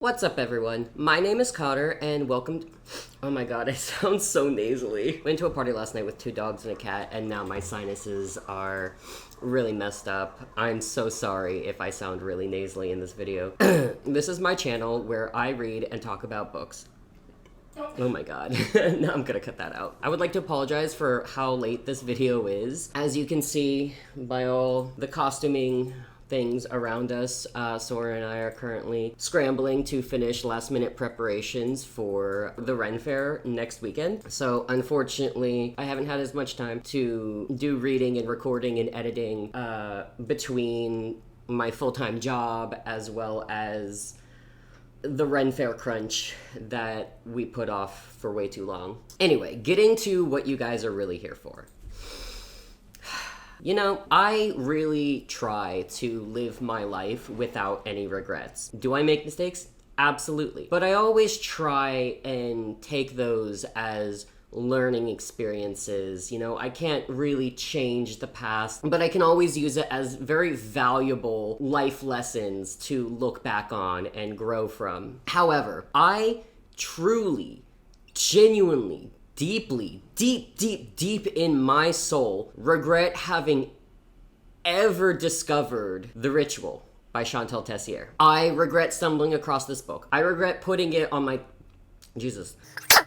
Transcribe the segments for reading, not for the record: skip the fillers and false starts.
What's up, everyone? My name is Cotter, and welcome oh my god, I sound so nasally. Went to a party last night with 2 dogs and a cat, and now my sinuses are really messed up. I'm so sorry if I sound really nasally in this video. This is my channel where I read and talk about books. Oh my god. No, I'm gonna cut that out. I would like to apologize for how late this video is. As you can see by all the costuming things around us, Sora and I are currently scrambling to finish last-minute preparations for the Ren Fair next weekend. So unfortunately, I haven't had as much time to do reading and recording and editing between my full-time job as well as the Ren Fair crunch that we put off for way too long. Anyway, getting to what you guys are really here for. You know, I really try to live my life without any regrets. Do I make mistakes? Absolutely. But I always try and take those as learning experiences. You know, I can't really change the past, but I can always use it as very valuable life lessons to look back on and grow from. However, I truly, genuinely, deeply, deep in my soul, regret having ever discovered The Ritual by Shantel Tessier. I regret stumbling across this book. I regret putting it on my...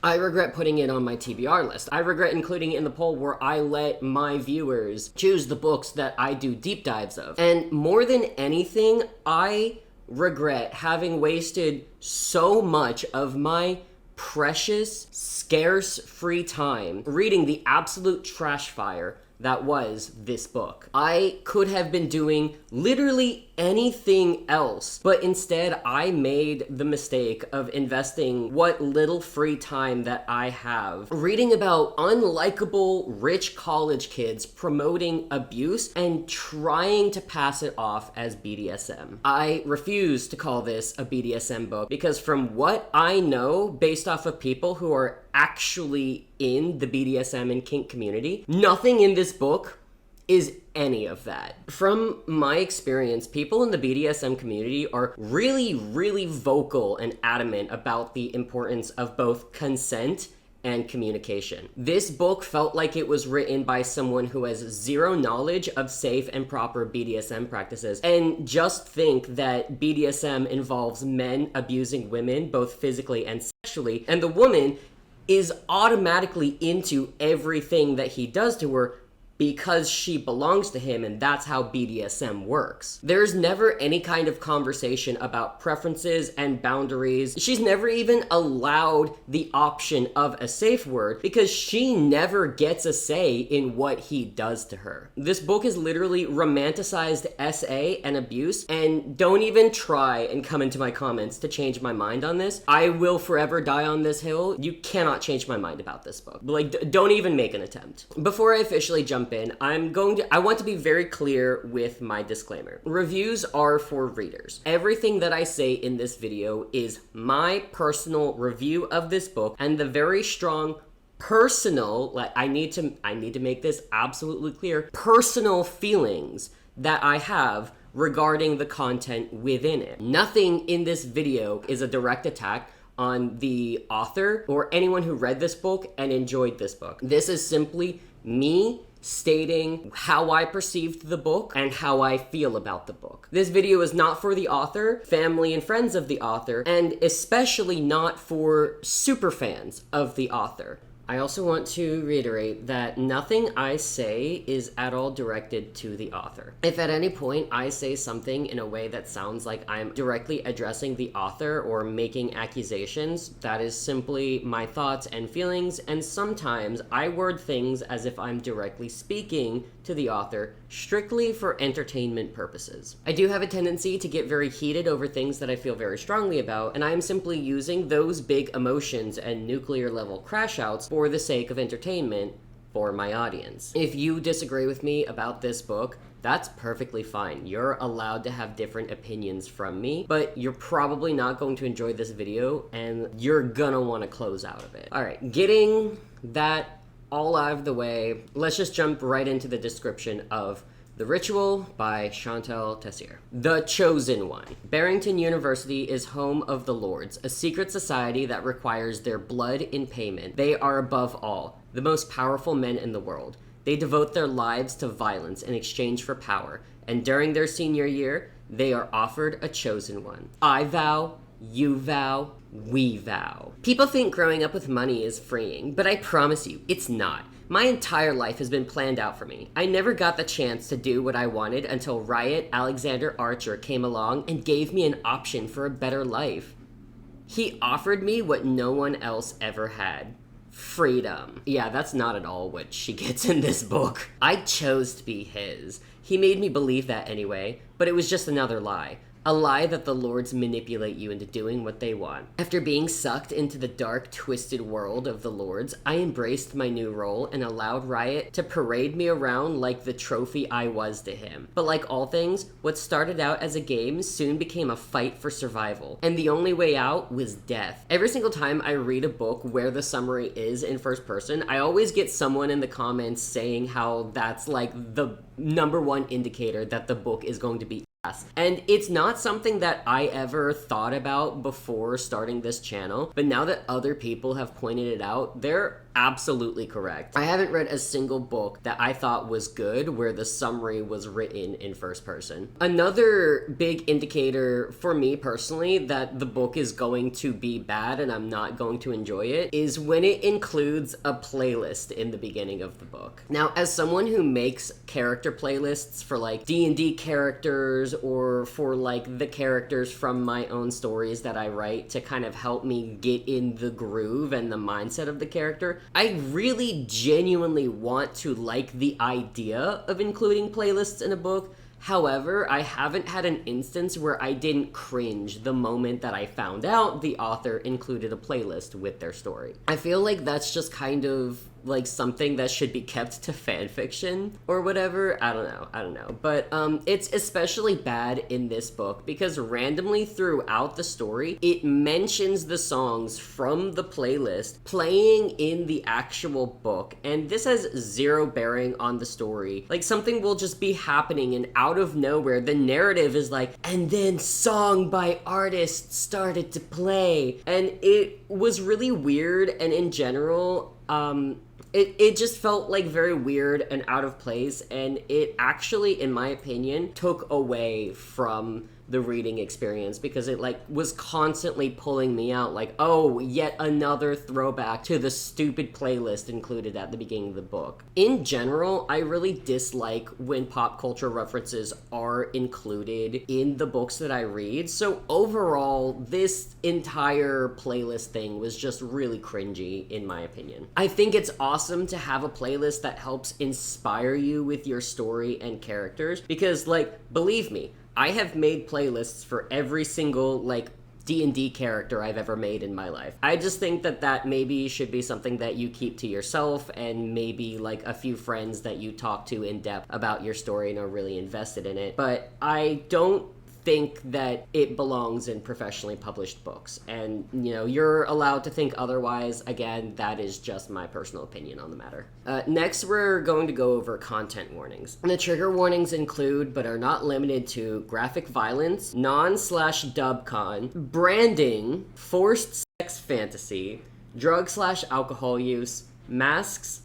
I regret putting it on my TBR list. I regret including it in the poll where I let my viewers choose the books that I do deep dives of. And more than anything, I regret having wasted so much of my precious, scarce free time reading the absolute trash fire that was this book. I could have been doing literally anything else, but instead I made the mistake of investing what little free time that I have reading about unlikable rich college kids promoting abuse and trying to pass it off as BDSM. I refuse to call this a BDSM book because from what I know, based off of people who are actually in the BDSM and kink community, nothing in this book is any of that. From my experience, people in the BDSM community are really vocal and adamant about the importance of both consent and communication. This book felt like it was written by someone who has zero knowledge of safe and proper BDSM practices and just think that BDSM involves men abusing women both physically and sexually, and the woman is automatically into everything that he does to her because she belongs to him, and that's how BDSM works. There's never any kind of conversation about preferences and boundaries. She's never even allowed the option of a safe word because she never gets a say in what he does to her. This book is literally romanticized SA and abuse, and don't even try and come into my comments to change my mind on this. I will forever die on this hill. You cannot change my mind about this book. Like, don't even make an attempt. Before I officially jump in, I want to be very clear with my disclaimer. Reviews are for readers. Everything that I say in this video is my personal review of this book and the very strong personal, like I need to make this absolutely clear, personal feelings that I have regarding the content within it. Nothing in this video is a direct attack on the author or anyone who read this book and enjoyed this book. This is simply me stating how I perceived the book and how I feel about the book. This video is not for the author, family and friends of the author, and especially not for super fans of the author. I also want to reiterate that nothing I say is at all directed to the author. If at any point I say something in a way that sounds like I'm directly addressing the author or making accusations, that is simply my thoughts and feelings, and sometimes I word things as if I'm directly speaking to the author strictly for entertainment purposes. I do have a tendency to get very heated over things that I feel very strongly about, and I am simply using those big emotions and nuclear level crash outs for the sake of entertainment for my audience. If you disagree with me about this book, that's perfectly fine. You're allowed to have different opinions from me, but you're probably not going to enjoy this video and you're gonna want to close out of it. All right, getting that all out of the way, let's just jump right into the description of The The Ritual by Shantel Tessier. The Chosen One. Barrington University is home of the Lords, a secret society that requires their blood in payment. They are above all, the most powerful men in the world. They devote their lives to violence in exchange for power, and during their senior year, they are offered a chosen one. I vow, you vow, we vow. People think growing up with money is freeing, but I promise you, it's not. My entire life has been planned out for me. I never got the chance to do what I wanted until Riot Alexander Archer came along and gave me an option for a better life. He offered me what no one else ever had. Freedom. Yeah, that's not at all what she gets in this book. I chose to be his. He made me believe that anyway, but it was just another lie. A lie that the Lords manipulate you into doing what they want. After being sucked into the dark, twisted world of the Lords, I embraced my new role and allowed Riot to parade me around like the trophy I was to him. But like all things, what started out as a game soon became a fight for survival, and the only way out was death. Every single time I read a book where the summary is in first person, I always get someone in the comments saying how that's like the #1 indicator that the book is going to be. And it's not something that I ever thought about before starting this channel, but now that other people have pointed it out, they're absolutely correct. I haven't read a single book that I thought was good where the summary was written in first person. Another big indicator for me personally that the book is going to be bad and I'm not going to enjoy it is when it includes a playlist in the beginning of the book. Now, as someone who makes character playlists for like D&D characters or for like the characters from my own stories that I write to kind of help me get in the groove and the mindset of the character, I really genuinely want to like the idea of including playlists in a book. However, I haven't had an instance where I didn't cringe the moment that I found out the author included a playlist with their story. I feel like that's just kind of like something that should be kept to fan fiction or whatever. I don't know. But it's especially bad in this book because randomly throughout the story, it mentions the songs from the playlist playing in the actual book. And this has zero bearing on the story. Like something will just be happening and out of nowhere, the narrative is like, and then song by artist started to play. And it was really weird, and in general, it just felt like very weird and out of place, and it actually, in my opinion, took away from the reading experience because it like was constantly pulling me out like, oh, yet another throwback to the stupid playlist included at the beginning of the book. In general, I really dislike when pop culture references are included in the books that I read. So overall, this entire playlist thing was just really cringy in my opinion. I think it's awesome to have a playlist that helps inspire you with your story and characters because, like, believe me, I have made playlists for every single, like, D&D character I've ever made in my life. I just think that maybe should be something that you keep to yourself and maybe, like, a few friends that you talk to in depth about your story and are really invested in it. But I don't think that it belongs in professionally published books. And, you know, you're allowed to think otherwise. Again, that is just my personal opinion on the matter. Next, we're going to go over content warnings. And the trigger warnings include, but are not limited to, graphic violence, non/dubcon, branding, forced sex fantasy, drug/alcohol use, masks.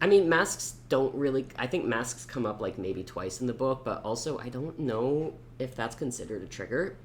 I mean, masks don't really, I think masks come up like maybe twice in the book, but also I don't know if that's considered a trigger.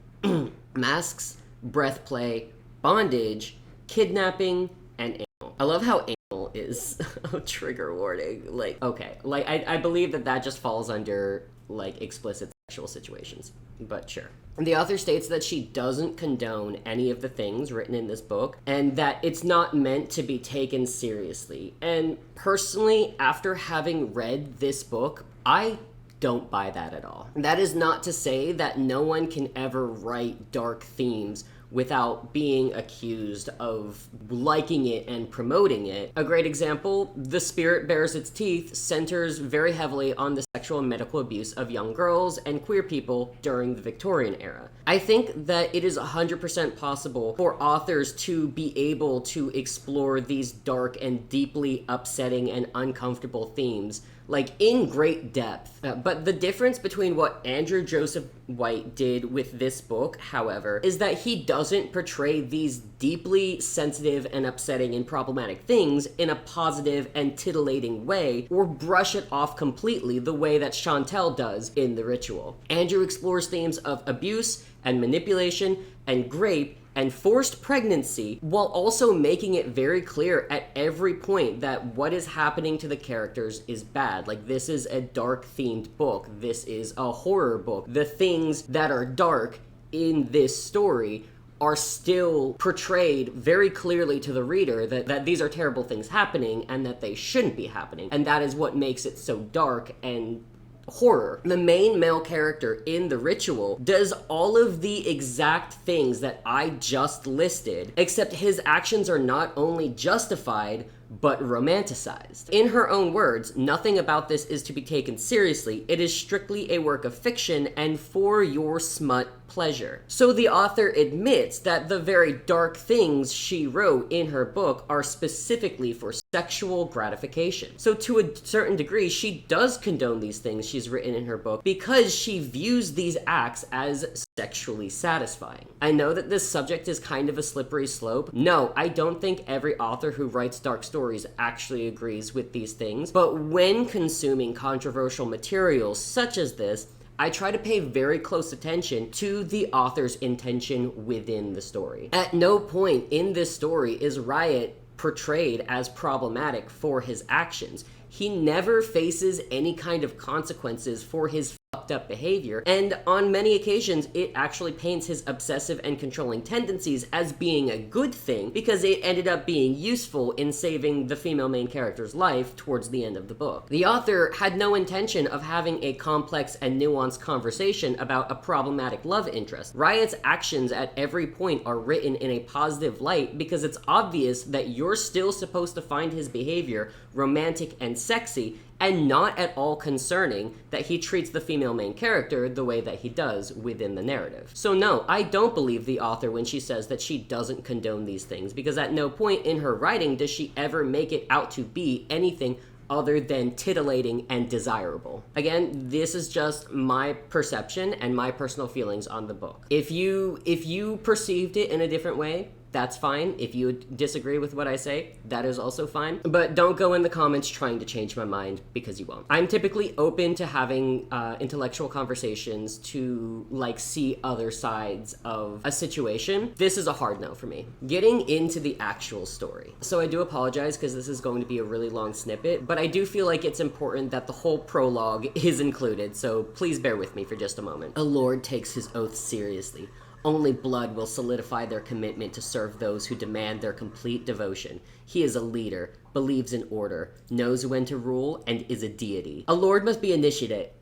Masks, breath play, bondage, kidnapping, and anal. I love how anal is a trigger warning. Like, okay, like I believe that just falls under like explicit sexual situations, but sure. The author states that she doesn't condone any of the things written in this book and that it's not meant to be taken seriously. And personally, after having read this book, I don't buy that at all. That is not to say that no one can ever write dark themes without being accused of liking it and promoting it. A great example, The Spirit Bears Its Teeth centers very heavily on the sexual and medical abuse of young girls and queer people during the Victorian era. I think that it is 100% possible for authors to be able to explore these dark and deeply upsetting and uncomfortable themes like in great depth. But the difference between what Andrew Joseph White did with this book, however, is that he doesn't portray these deeply sensitive and upsetting and problematic things in a positive and titillating way, or brush it off completely the way that Shantel does in The Ritual. Andrew explores themes of abuse and manipulation and rape and forced pregnancy, while also making it very clear at every point that what is happening to the characters is bad. Like, this is a dark themed book. This is a horror book. The things that are dark in this story are still portrayed very clearly to the reader that these are terrible things happening and that they shouldn't be happening. And that is what makes it so dark and horror. The main male character in The Ritual does all of the exact things that I just listed, except his actions are not only justified, but romanticized. In her own words, nothing about this is to be taken seriously. It is strictly a work of fiction and for your smut pleasure. So the author admits that the very dark things she wrote in her book are specifically for sexual gratification. So to a certain degree, she does condone these things she's written in her book because she views these acts as sexually satisfying. I know that this subject is kind of a slippery slope. No, I don't think every author who writes dark stories actually agrees with these things, but when consuming controversial materials such as this, I try to pay very close attention to the author's intention within the story. At no point in this story is Riot portrayed as problematic for his actions. He never faces any kind of consequences for his fucked up behavior, and on many occasions it actually paints his obsessive and controlling tendencies as being a good thing because it ended up being useful in saving the female main character's life towards the end of the book. The author had no intention of having a complex and nuanced conversation about a problematic love interest. Riot's actions at every point are written in a positive light because it's obvious that you're still supposed to find his behavior romantic and sexy, and not at all concerning that he treats the female main character the way that he does within the narrative. So no, I don't believe the author when she says that she doesn't condone these things, because at no point in her writing does she ever make it out to be anything other than titillating and desirable. Again, this is just my perception and my personal feelings on the book. If you perceived it in a different way, that's fine. If you disagree with what I say, that is also fine. But don't go in the comments trying to change my mind, because you won't. I'm typically open to having intellectual conversations to see other sides of a situation. This is a hard no for me. Getting into the actual story. So I do apologize because this is going to be a really long snippet, but I do feel like it's important that the whole prologue is included, so please bear with me for just a moment. A lord takes his oath seriously. Only blood will solidify their commitment to serve those who demand their complete devotion. He is a leader, believes in order, knows when to rule, and is a deity. A lord must be initiated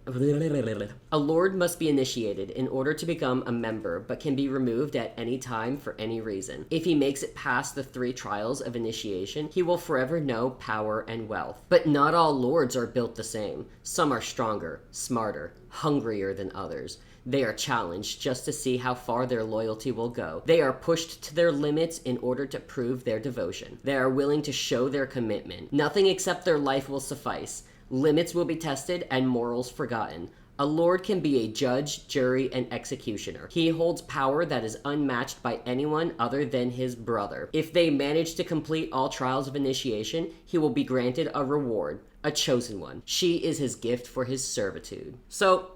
in order to become a member, but can be removed at any time for any reason. If he makes it past the 3 trials of initiation, he will forever know power and wealth. But not all lords are built the same. Some are stronger, smarter, hungrier than others. They are challenged just to see how far their loyalty will go. They are pushed to their limits in order to prove their devotion. They are willing to show their commitment. Nothing except their life will suffice. Limits will be tested and morals forgotten. A lord can be a judge, jury, and executioner. He holds power that is unmatched by anyone other than his brother. If they manage to complete all trials of initiation, he will be granted a reward, a chosen one. She is his gift for his servitude. So,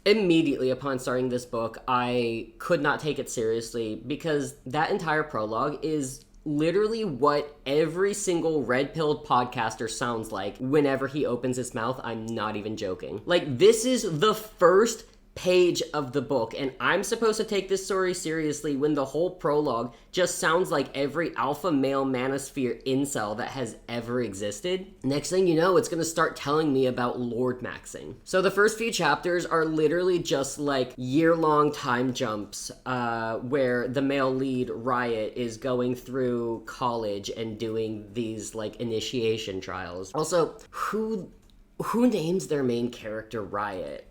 immediately upon starting this book, I could not take it seriously because that entire prologue is literally what every single red-pilled podcaster sounds like whenever he opens his mouth. I'm not even joking. This is the first page of the book, and I'm supposed to take this story seriously when the whole prologue just sounds like every alpha male manosphere incel that has ever existed. Next thing you know, it's gonna start telling me about lord maxing. So the first few chapters are literally just year-long time jumps where the male lead, Riot, is going through college and doing these initiation trials. Also, who names their main character Riot?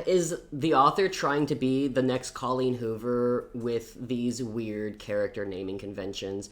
Is the author trying to be the next Colleen Hoover with these weird character naming conventions?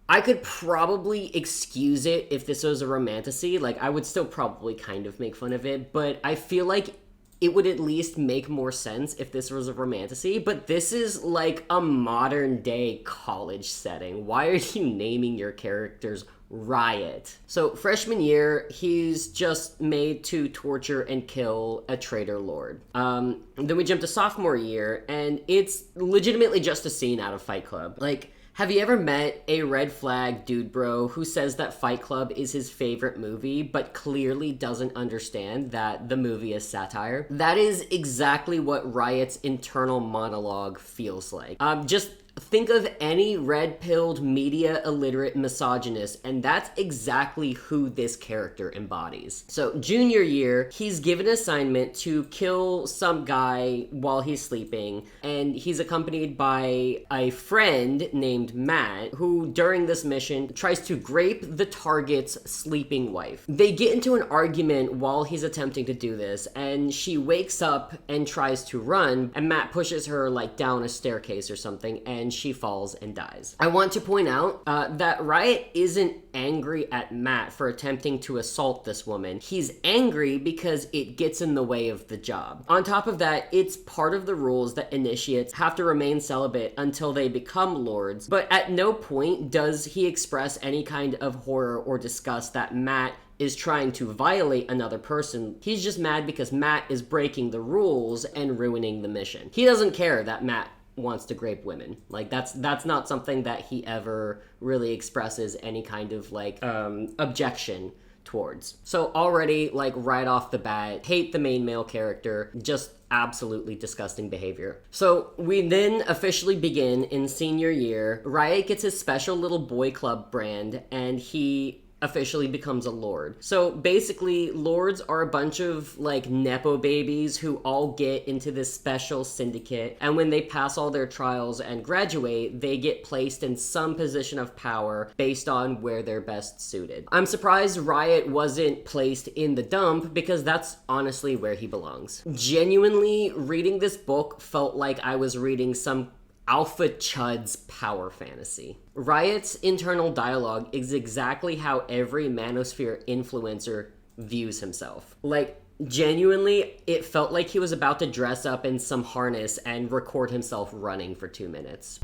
I could probably excuse it if this was a romantasy. Like, I would still probably kind of make fun of it, but I feel like it would at least make more sense if this was a romantasy. But this is like a modern day college setting. Why are you naming your characters Riot? So freshman year, he's just made to torture and kill a traitor lord. Then we jump to sophomore year, and it's legitimately just a scene out of Fight Club. Like, have you ever met a red flag dude bro who says that Fight Club is his favorite movie, but clearly doesn't understand that the movie is satire? That is exactly what Riot's internal monologue feels like. Just think of any red-pilled, media-illiterate misogynist, and that's exactly who this character embodies. So, junior year, he's given an assignment to kill some guy while he's sleeping, and he's accompanied by a friend named Matt, who, during this mission, tries to grape the target's sleeping wife. They get into an argument while he's attempting to do this, and she wakes up and tries to run, and Matt pushes her, like, down a staircase or something, and she falls and dies. I want to point out that Riot isn't angry at Matt for attempting to assault this woman. He's angry because it gets in the way of the job. On top of that, it's part of the rules that initiates have to remain celibate until they become lords, but at no point does he express any kind of horror or disgust that Matt is trying to violate another person. He's just mad because Matt is breaking the rules and ruining the mission. He doesn't care that Matt wants to grape women. Like, that's not something that he ever really expresses any kind of, like, objection towards. So already, like, right off the bat, hate the main male character, just absolutely disgusting behavior. So we then officially begin in senior year. Riot gets his special little boy club brand, and he officially becomes a lord. So basically, lords are a bunch of like nepo babies who all get into this special syndicate, and when they pass all their trials and graduate, they get placed in some position of power based on where they're best suited. I'm surprised Riot wasn't placed in the dump, because that's honestly where he belongs. Genuinely, reading this book felt like I was reading some Alpha Chud's power fantasy. Riot's internal dialogue is exactly how every manosphere influencer views himself. Like, genuinely, it felt like he was about to dress up in some harness and record himself running for 2 minutes.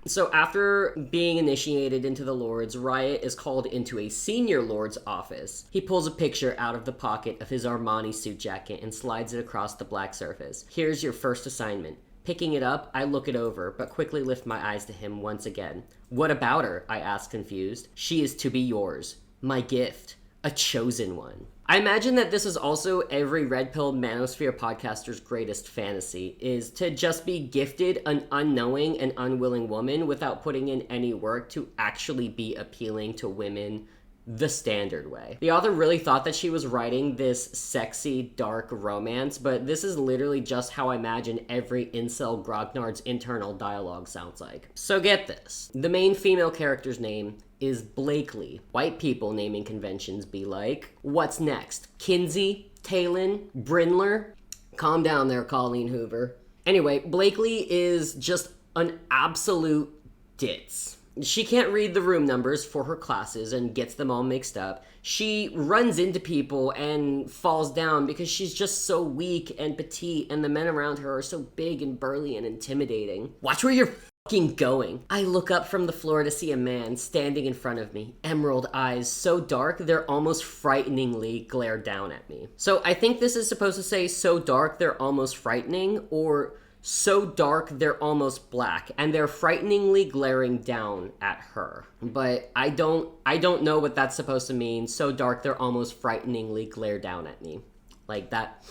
So after being initiated into the Lords, Riot is called into a senior Lord's office. He pulls a picture out of the pocket of his Armani suit jacket and slides it across the black surface. Here's your first assignment. Picking it up, I look it over, but quickly lift my eyes to him once again. What about her? I ask, confused. She is to be yours. My gift. A chosen one. I imagine that this is also every red-pilled manosphere podcaster's greatest fantasy, is to just be gifted an unknowing and unwilling woman without putting in any work to actually be appealing to women the standard way. The author really thought that she was writing this sexy, dark romance, but this is literally just how I imagine every incel grognard's internal dialogue sounds like. So get this. The main female character's name is Blakely. White people naming conventions be like, what's next? Kinsey? Talon? Brindler? Calm down there, Colleen Hoover. Anyway, Blakely is just an absolute ditz. She can't read the room numbers for her classes and gets them all mixed up. She runs into people and falls down because she's just so weak and petite, and the men around her are so big and burly and intimidating. Watch where you're fucking going. I look up from the floor to see a man standing in front of me. Emerald eyes so dark they're almost frighteningly glare down at me. So I think this is supposed to say so dark they're almost frightening, or so dark they're almost black, and they're frighteningly glaring down at her. But I don't know what that's supposed to mean. So dark they're almost frighteningly glare down at me. Like that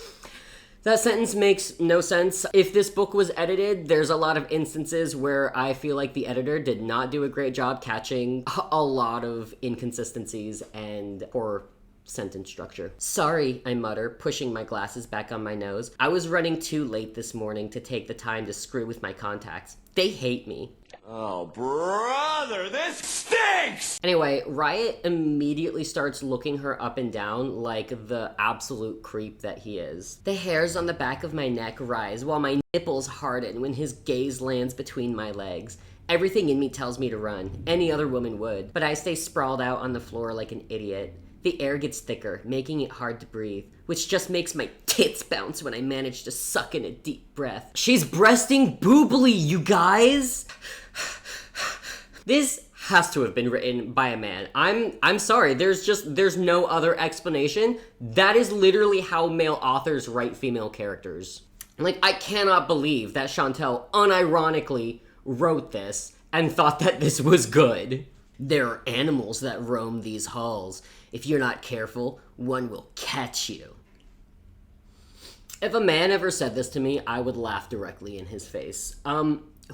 sentence makes no sense. If this book was edited, there's a lot of instances where I feel like the editor did not do a great job catching a lot of inconsistencies and poor sentence structure. Sorry, I mutter, pushing my glasses back on my nose. I was running too late this morning to take the time to screw with my contacts. They hate me. Oh, brother, this stinks! Anyway, Riot immediately starts looking her up and down like the absolute creep that he is. The hairs on the back of my neck rise while my nipples harden when his gaze lands between my legs. Everything in me tells me to run. Any other woman would. But I stay sprawled out on the floor like an idiot. The air gets thicker, making it hard to breathe, which just makes my tits bounce when I manage to suck in a deep breath. She's breasting boobily, you guys! This has to have been written by a man. I'm sorry, there's no other explanation. That is literally how male authors write female characters. Like, I cannot believe that Shantel unironically wrote this and thought that this was good. There are animals that roam these halls. If you're not careful, one will catch you. If a man ever said this to me, I would laugh directly in his face.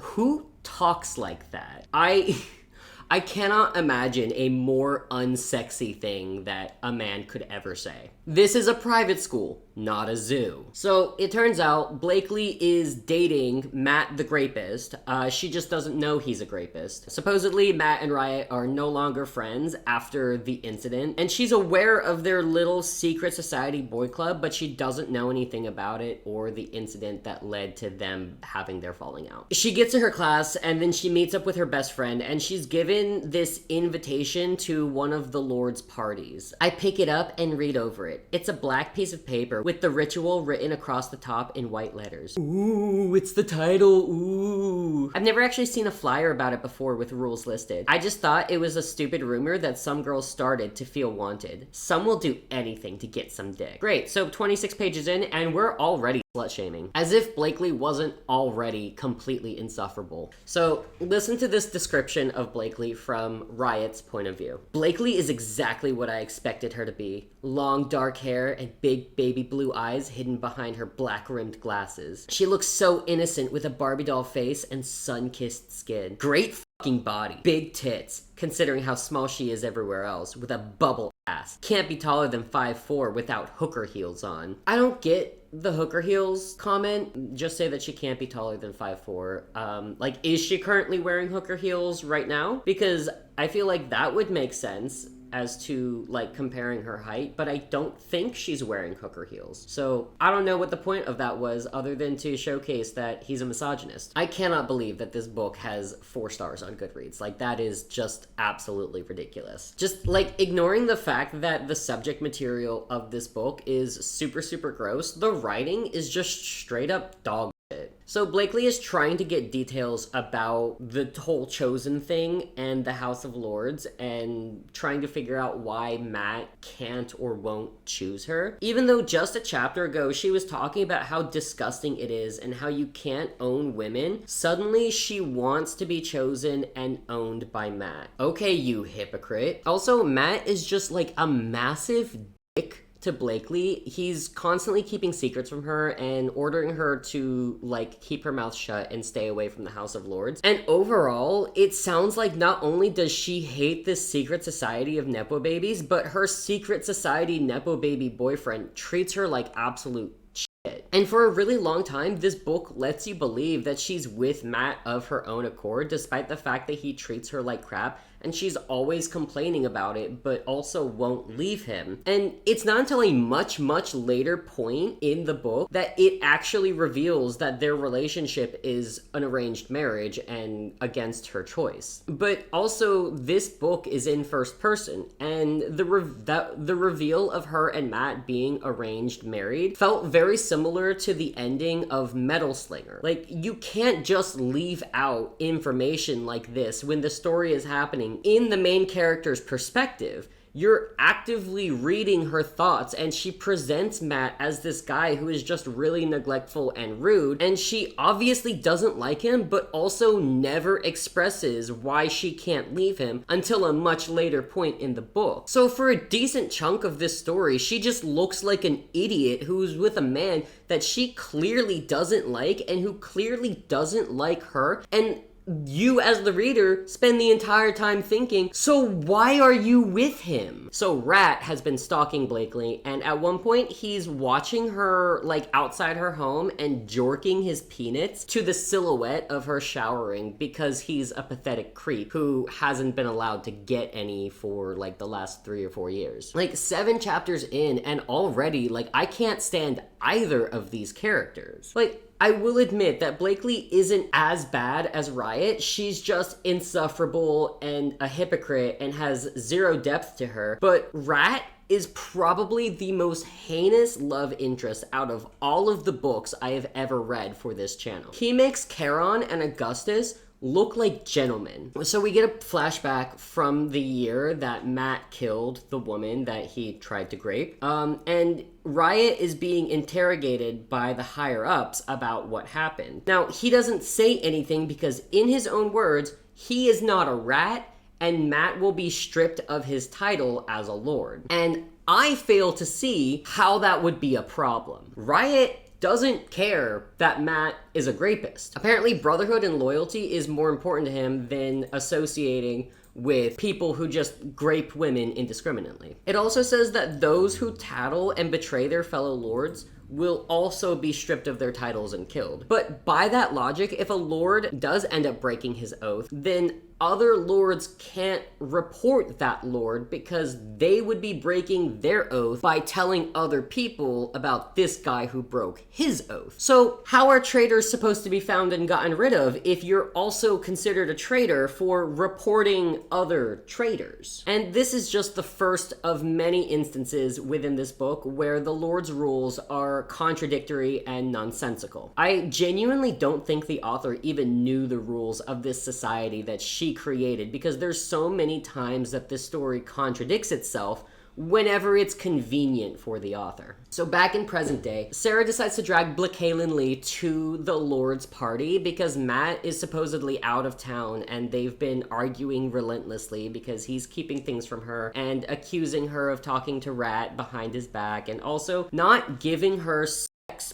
Who talks like that? I cannot imagine a more unsexy thing that a man could ever say. This is a private school, not a zoo. So it turns out Blakely is dating Matt the Grapist. She just doesn't know he's a grapist. Supposedly, Matt and Riot are no longer friends after the incident, and she's aware of their little secret society boy club, but she doesn't know anything about it or the incident that led to them having their falling out. She gets to her class, and then she meets up with her best friend, and she's given this invitation to one of the Lord's parties. I pick it up and read over it. It's a black piece of paper with the ritual written across the top in white letters. Ooh, it's the title, ooh. I've never actually seen a flyer about it before with rules listed. I just thought it was a stupid rumor that some girls started to feel wanted. Some will do anything to get some dick. Great, so 26 pages in and we're already slut-shaming. As if Blakely wasn't already completely insufferable. So listen to this description of Blakely from Riot's point of view. Blakely is exactly what I expected her to be. Long dark hair and big baby blue eyes hidden behind her black-rimmed glasses. She looks so innocent with a Barbie doll face and sun-kissed skin. Great fucking body. Big tits, considering how small she is everywhere else, with a bubble ass. Can't be taller than 5'4" without hooker heels on. I don't get the hooker heels comment. Just say that she can't be taller than 5'4". Like, is she currently wearing hooker heels right now? Because I feel like that would make sense as to, like, comparing her height, but I don't think she's wearing hooker heels. So I don't know what the point of that was other than to showcase that he's a misogynist. I cannot believe that this book has 4 stars on Goodreads. Like, that is just absolutely ridiculous. Just, like, ignoring the fact that the subject material of this book is super, super gross, the writing is just straight up dog shit. So Blakely is trying to get details about the whole Chosen thing and the House of Lords and trying to figure out why Matt can't or won't choose her. Even though just a chapter ago she was talking about how disgusting it is and how you can't own women, suddenly she wants to be chosen and owned by Matt. Okay, you hypocrite. Also, Matt is just like a massive dick to Blakely. He's constantly keeping secrets from her and ordering her to, like, keep her mouth shut and stay away from the House of Lords. And overall, it sounds like not only does she hate this secret society of Nepo babies, but her secret society Nepo baby boyfriend treats her like absolute shit. And for a really long time, this book lets you believe that she's with Matt of her own accord, despite the fact that he treats her like crap, and she's always complaining about it, but also won't leave him. And it's not until a much, much later point in the book that it actually reveals that their relationship is an arranged marriage and against her choice. But also, this book is in first person, and the reveal of her and Matt being arranged married felt very similar to the ending of Metal Slinger. Like, you can't just leave out information like this when the story is happening in the main character's perspective. You're actively reading her thoughts, and she presents Matt as this guy who is just really neglectful and rude, and she obviously doesn't like him, but also never expresses why she can't leave him until a much later point in the book. So for a decent chunk of this story, she just looks like an idiot who's with a man that she clearly doesn't like and who clearly doesn't like her, and you as the reader spend the entire time thinking, so why are you with him? So Rat has been stalking Blakely, and at one point he's watching her like outside her home and jorking his peanuts to the silhouette of her showering because he's a pathetic creep who hasn't been allowed to get any for like the last 3 or 4 years. Like 7 chapters in, and already like I can't stand either of these characters. Like, I will admit that Blakely isn't as bad as Riot. She's just insufferable and a hypocrite and has 0 depth to her. But Rat is probably the most heinous love interest out of all of the books I have ever read for this channel. He makes Charon and Augustus look like gentlemen. So we get a flashback from the year that Matt killed the woman that he tried to grape. And Riot is being interrogated by the higher-ups about what happened. Now, he doesn't say anything because, in his own words, he is not a rat, and Matt will be stripped of his title as a lord. And I fail to see how that would be a problem. Riot doesn't care that Matt is a grapist. Apparently, brotherhood and loyalty is more important to him than associating with people who just grape women indiscriminately. It also says that those who tattle and betray their fellow lords will also be stripped of their titles and killed. But by that logic, if a lord does end up breaking his oath, then other lords can't report that lord because they would be breaking their oath by telling other people about this guy who broke his oath. So how are traitors supposed to be found and gotten rid of if you're also considered a traitor for reporting other traitors? And this is just the first of many instances within this book where the Lord's rules are contradictory and nonsensical. I genuinely don't think the author even knew the rules of this society that she created, because there's so many times that this story contradicts itself whenever it's convenient for the author. So back in present day, Sarah decides to drag Blakely Lee to the Lord's party because Matt is supposedly out of town and they've been arguing relentlessly because he's keeping things from her and accusing her of talking to Rat behind his back and also not giving her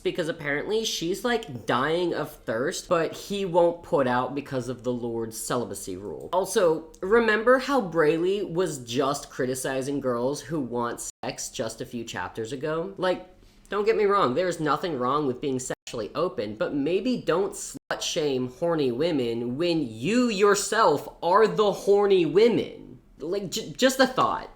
because apparently she's like dying of thirst, but he won't put out because of the Lord's celibacy rule. Also, remember how Brayley was just criticizing girls who want sex just a few chapters ago? Like, don't get me wrong, there's nothing wrong with being sexually open, but maybe don't slut shame horny women when you yourself are the horny women. Like, just a thought.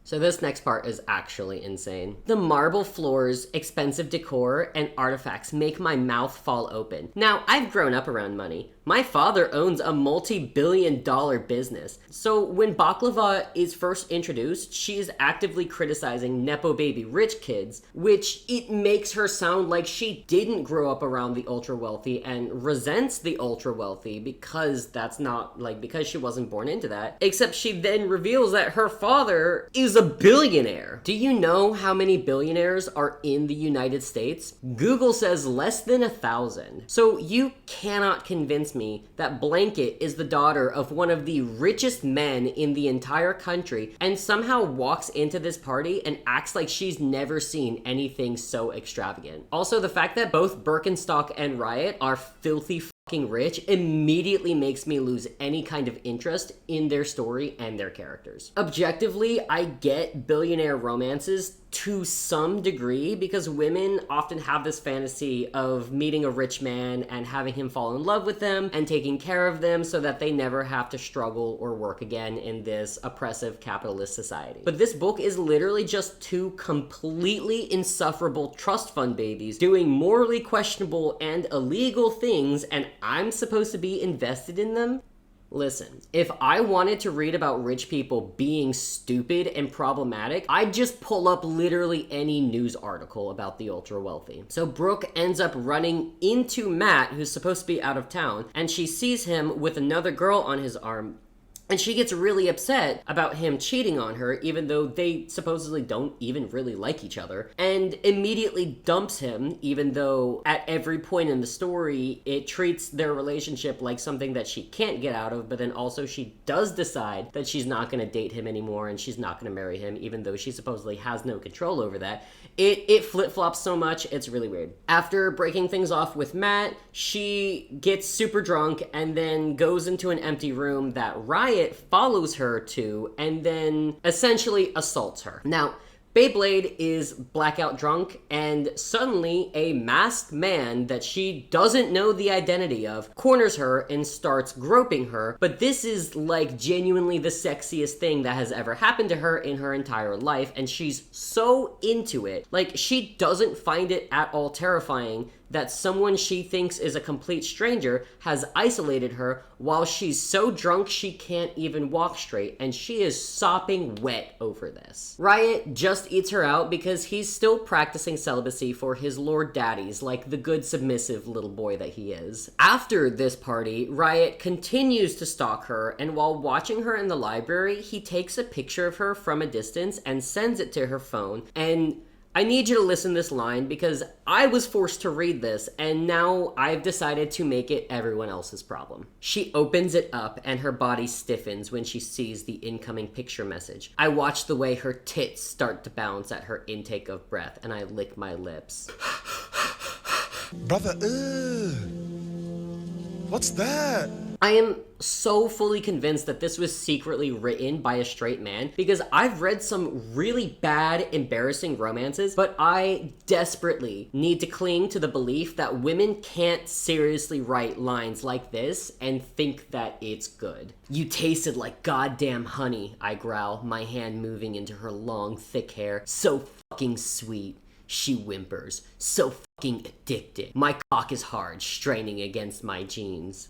So this next part is actually insane. The marble floors, expensive decor, and artifacts make my mouth fall open. Now, I've grown up around money. My father owns a multi-billion-dollar business. So when Baklava is first introduced, she is actively criticizing Nepo baby rich kids, which it makes her sound like she didn't grow up around the ultra-wealthy and resents the ultra-wealthy because that's not, like, because she wasn't born into that. Except she then reveals that her father is a billionaire. Do you know how many billionaires are in the United States? Google says less than 1,000. So you cannot convince me that Blanket is the daughter of one of the richest men in the entire country and somehow walks into this party and acts like she's never seen anything so extravagant. Also, the fact that both Birkenstock and Riot are filthy fucking rich immediately makes me lose any kind of interest in their story and their characters. Objectively, I get billionaire romances to some degree because women often have this fantasy of meeting a rich man and having him fall in love with them and taking care of them so that they never have to struggle or work again in this oppressive capitalist society. But this book is literally just 2 completely insufferable trust fund babies doing morally questionable and illegal things, and I'm supposed to be invested in them? Listen, if I wanted to read about rich people being stupid and problematic, I'd just pull up literally any news article about the ultra wealthy. So Brooke ends up running into Matt, who's supposed to be out of town, and she sees him with another girl on his arm. And she gets really upset about him cheating on her, even though they supposedly don't even really like each other, and immediately dumps him, even though at every point in the story, it treats their relationship like something that she can't get out of, but then also she does decide that she's not going to date him anymore and she's not going to marry him, even though she supposedly has no control over that. It flip-flops so much, it's really weird. After breaking things off with Matt, she gets super drunk and then goes into an empty room that Riot follows her to and then essentially assaults her. Now, Beyblade is blackout drunk, and suddenly a masked man that she doesn't know the identity of corners her and starts groping her, but this is like genuinely the sexiest thing that has ever happened to her in her entire life, and she's so into it. Like, she doesn't find it at all terrifying that someone she thinks is a complete stranger has isolated her while she's so drunk she can't even walk straight, and she is sopping wet over this. Riot just eats her out because he's still practicing celibacy for his lord daddies, like the good submissive little boy that he is. After this party, Riot continues to stalk her, and while watching her in the library, he takes a picture of her from a distance and sends it to her phone, and I need you to listen to this line because I was forced to read this and now I've decided to make it everyone else's problem. She opens it up and her body stiffens when she sees the incoming picture message. I watch the way her tits start to bounce at her intake of breath and I lick my lips. Brother, what's that? I am so fully convinced that this was secretly written by a straight man because I've read some really bad, embarrassing romances, but I desperately need to cling to the belief that women can't seriously write lines like this and think that it's good. You tasted like goddamn honey, I growl, my hand moving into her long, thick hair. So fucking sweet. She whimpers. So fucking addicted. My cock is hard, straining against my jeans.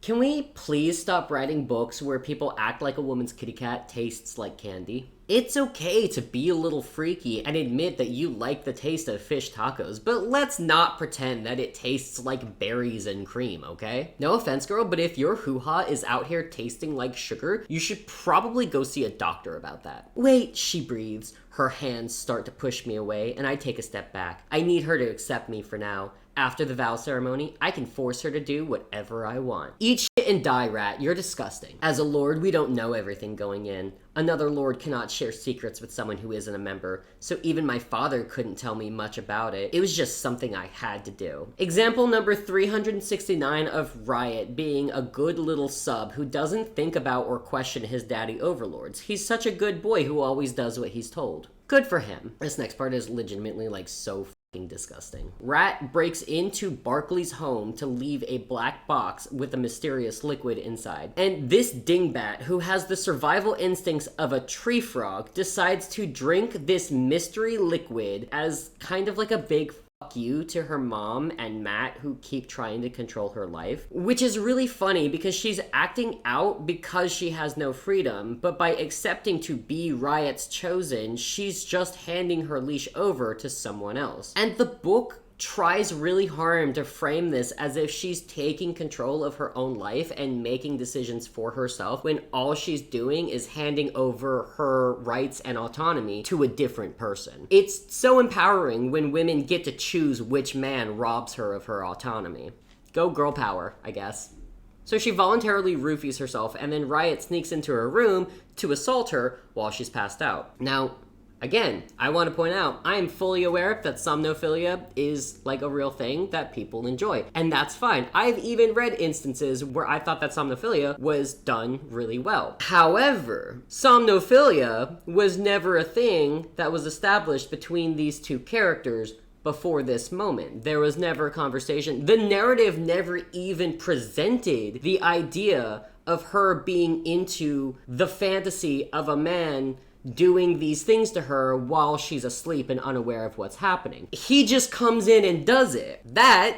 Can we please stop writing books where people act like a woman's kitty cat tastes like candy? It's okay to be a little freaky and admit that you like the taste of fish tacos, but let's not pretend that it tastes like berries and cream, okay? No offense, girl, but if your hoo-ha is out here tasting like sugar, you should probably go see a doctor about that. Wait, she breathes. Her hands start to push me away, and I take a step back. I need her to accept me for now. After the vow ceremony, I can force her to do whatever I want. Eat shit and die, rat. You're disgusting. As a lord, we don't know everything going in. Another lord cannot share secrets with someone who isn't a member, so even my father couldn't tell me much about it. It was just something I had to do. Example number 369 of Riot being a good little sub who doesn't think about or question his daddy overlords. He's such a good boy who always does what he's told. Good for him. This next part is legitimately like so disgusting. Rat breaks into Barkley's home to leave a black box with a mysterious liquid inside. And this dingbat, who has the survival instincts of a tree frog, decides to drink this mystery liquid as kind of like a big fuck you to her mom and Matt, who keep trying to control her life. Which is really funny because she's acting out because she has no freedom, but by accepting to be Riot's chosen, she's just handing her leash over to someone else. And the book tries really hard to frame this as if she's taking control of her own life and making decisions for herself when all she's doing is handing over her rights and autonomy to a different person. It's so empowering when women get to choose which man robs her of her autonomy. Go girl power, I guess. So she voluntarily roofies herself and then Riot sneaks into her room to assault her while she's passed out. Now, again, I want to point out, I am fully aware that somnophilia is like a real thing that people enjoy, and that's fine. I've even read instances where I thought that somnophilia was done really well. However, somnophilia was never a thing that was established between these two characters before this moment. There was never a conversation. The narrative never even presented the idea of her being into the fantasy of a man doing these things to her while she's asleep and unaware of what's happening. He just comes in and does it. That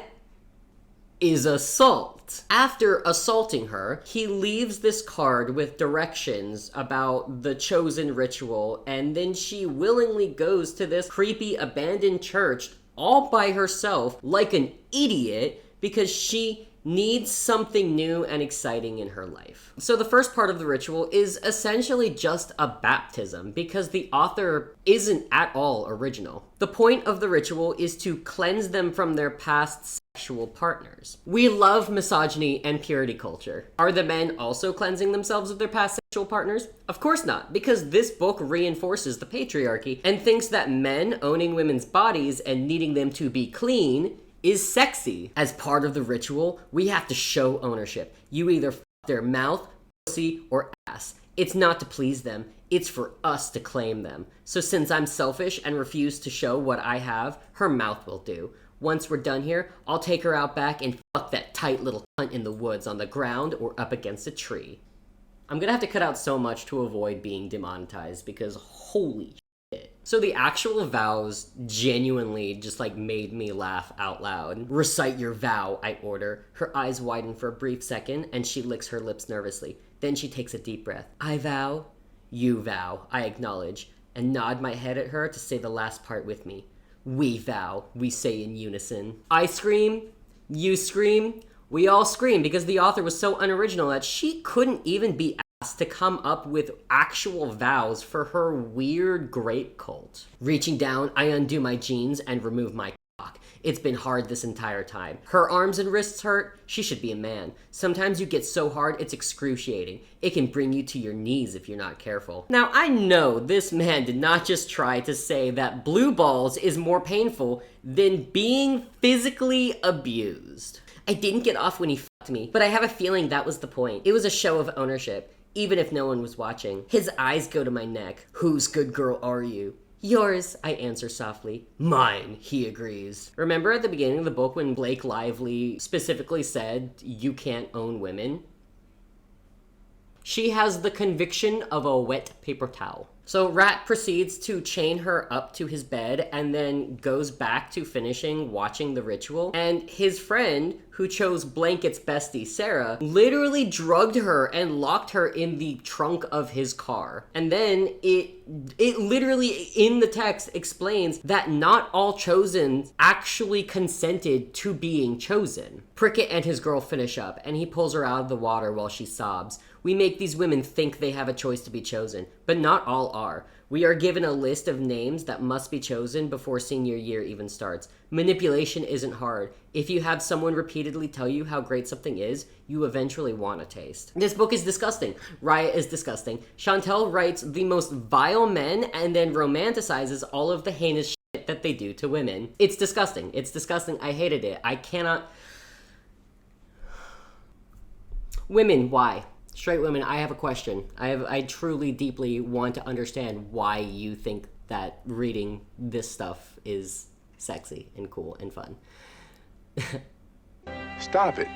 is assault. After assaulting her, he leaves this card with directions about the chosen ritual, and then she willingly goes to this creepy abandoned church all by herself like an idiot because she needs something new and exciting in her life. So the first part of the ritual is essentially just a baptism because the author isn't at all original. The point of the ritual is to cleanse them from their past sexual partners. We love misogyny and purity culture. Are the men also cleansing themselves of their past sexual partners? Of course not, because this book reinforces the patriarchy and thinks that men owning women's bodies and needing them to be clean is sexy. As part of the ritual, we have to show ownership. You either f their mouth, pussy, or ass. It's not to please them, it's for us to claim them. So since I'm selfish and refuse to show what I have, her mouth will do. Once we're done here, I'll take her out back and fuck that tight little cunt in the woods on the ground or up against a tree. I'm gonna have to cut out so much to avoid being demonetized because holy shit. So the actual vows genuinely just like made me laugh out loud. Recite your vow, I order. Her eyes widen for a brief second and she licks her lips nervously. Then she takes a deep breath. I vow, you vow, I acknowledge, and nod my head at her to say the last part with me. We vow, we say in unison. I scream, you scream, we all scream because the author was so unoriginal that she couldn't even be asked to come up with actual vows for her weird grape cult. Reaching down, I undo my jeans and remove my cock. It's been hard this entire time. Her arms and wrists hurt. She should be a man. Sometimes you get so hard, it's excruciating. It can bring you to your knees if you're not careful. Now, I know this man did not just try to say that blue balls is more painful than being physically abused. I didn't get off when he fucked me, but I have a feeling that was the point. It was a show of ownership, even if no one was watching. His eyes go to my neck. Whose good girl are you? Yours, I answer softly. Mine, he agrees. Remember at the beginning of the book when Blake Lively specifically said, you can't own women? She has the conviction of a wet paper towel. So Rat proceeds to chain her up to his bed and then goes back to finishing watching the ritual. And his friend, who chose Blanket's bestie, Sarah, literally drugged her and locked her in the trunk of his car. And then it literally in the text explains that not all chosen actually consented to being chosen. Prickett and his girl finish up and he pulls her out of the water while she sobs. We make these women think they have a choice to be chosen, but not all are. We are given a list of names that must be chosen before senior year even starts. Manipulation isn't hard. If you have someone repeatedly tell you how great something is, you eventually want a taste. This book is disgusting. Riot is disgusting. Shantel writes the most vile men and then romanticizes all of the heinous shit that they do to women. It's disgusting. It's disgusting. I hated it. I cannot... Women, why? Straight women, I have a question. I truly, deeply want to understand why you think that reading this stuff is sexy and cool and fun. Stop it.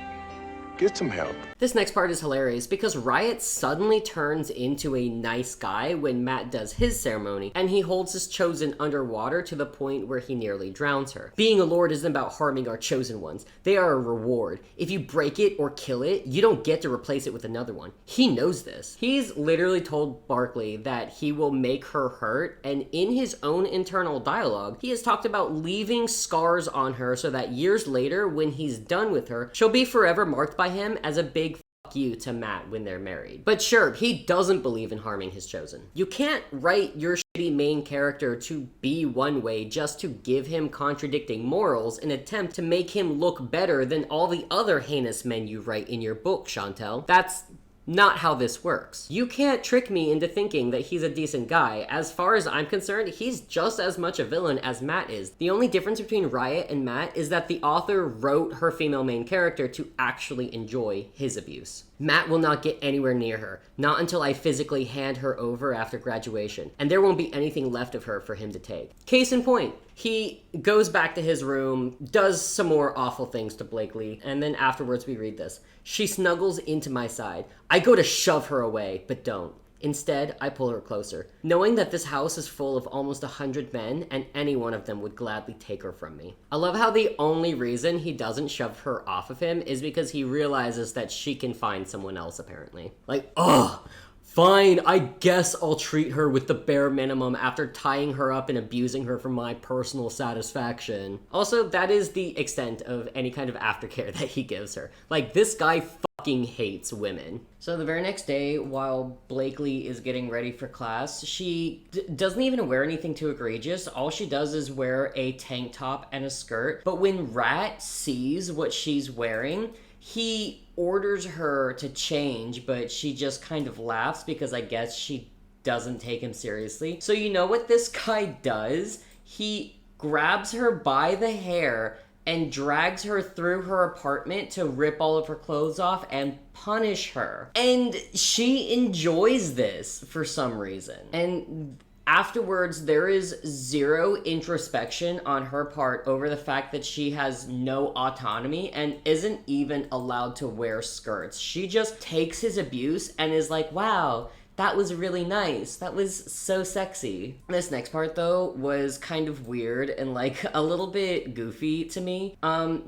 Get some help. This next part is hilarious because Riot suddenly turns into a nice guy when Matt does his ceremony, and he holds his chosen underwater to the point where he nearly drowns her. Being a lord isn't about harming our chosen ones. They are a reward. If you break it or kill it, you don't get to replace it with another one. He knows this. He's literally told Barkley that he will make her hurt, and in his own internal dialogue, he has talked about leaving scars on her so that years later, when he's done with her, she'll be forever marked by him as a big fuck you to Matt when they're married. But sure, he doesn't believe in harming his chosen. You can't write your shitty main character to be one way just to give him contradicting morals in an attempt to make him look better than all the other heinous men you write in your book, Shantel. That's not how this works. You can't trick me into thinking that he's a decent guy. As far as I'm concerned, he's just as much a villain as Matt is. The only difference between Riot and Matt is that the author wrote her female main character to actually enjoy his abuse. Matt will not get anywhere near her, not until I physically hand her over after graduation, and there won't be anything left of her for him to take. Case in point, he goes back to his room, does some more awful things to Blakely, and then afterwards we read this. She snuggles into my side. I go to shove her away, but don't. Instead, I pull her closer, knowing that this house is full of almost 100 men, and any one of them would gladly take her from me. I love how the only reason he doesn't shove her off of him is because he realizes that she can find someone else, apparently. Like, ugh! Fine, I guess I'll treat her with the bare minimum after tying her up and abusing her for my personal satisfaction. Also, that is the extent of any kind of aftercare that he gives her. Like, this guy fucking hates women. So the very next day, while Blakely is getting ready for class, she doesn't even wear anything too egregious. All she does is wear a tank top and a skirt. But when Rat sees what she's wearing, he orders her to change, but she just kind of laughs because I guess she doesn't take him seriously. So you know what this guy does? He grabs her by the hair and drags her through her apartment to rip all of her clothes off and punish her. And she enjoys this for some reason. And afterwards, there is zero introspection on her part over the fact that she has no autonomy and isn't even allowed to wear skirts. She just takes his abuse and is like, wow, that was really nice. That was so sexy. This next part, though, was kind of weird and, like, a little bit goofy to me.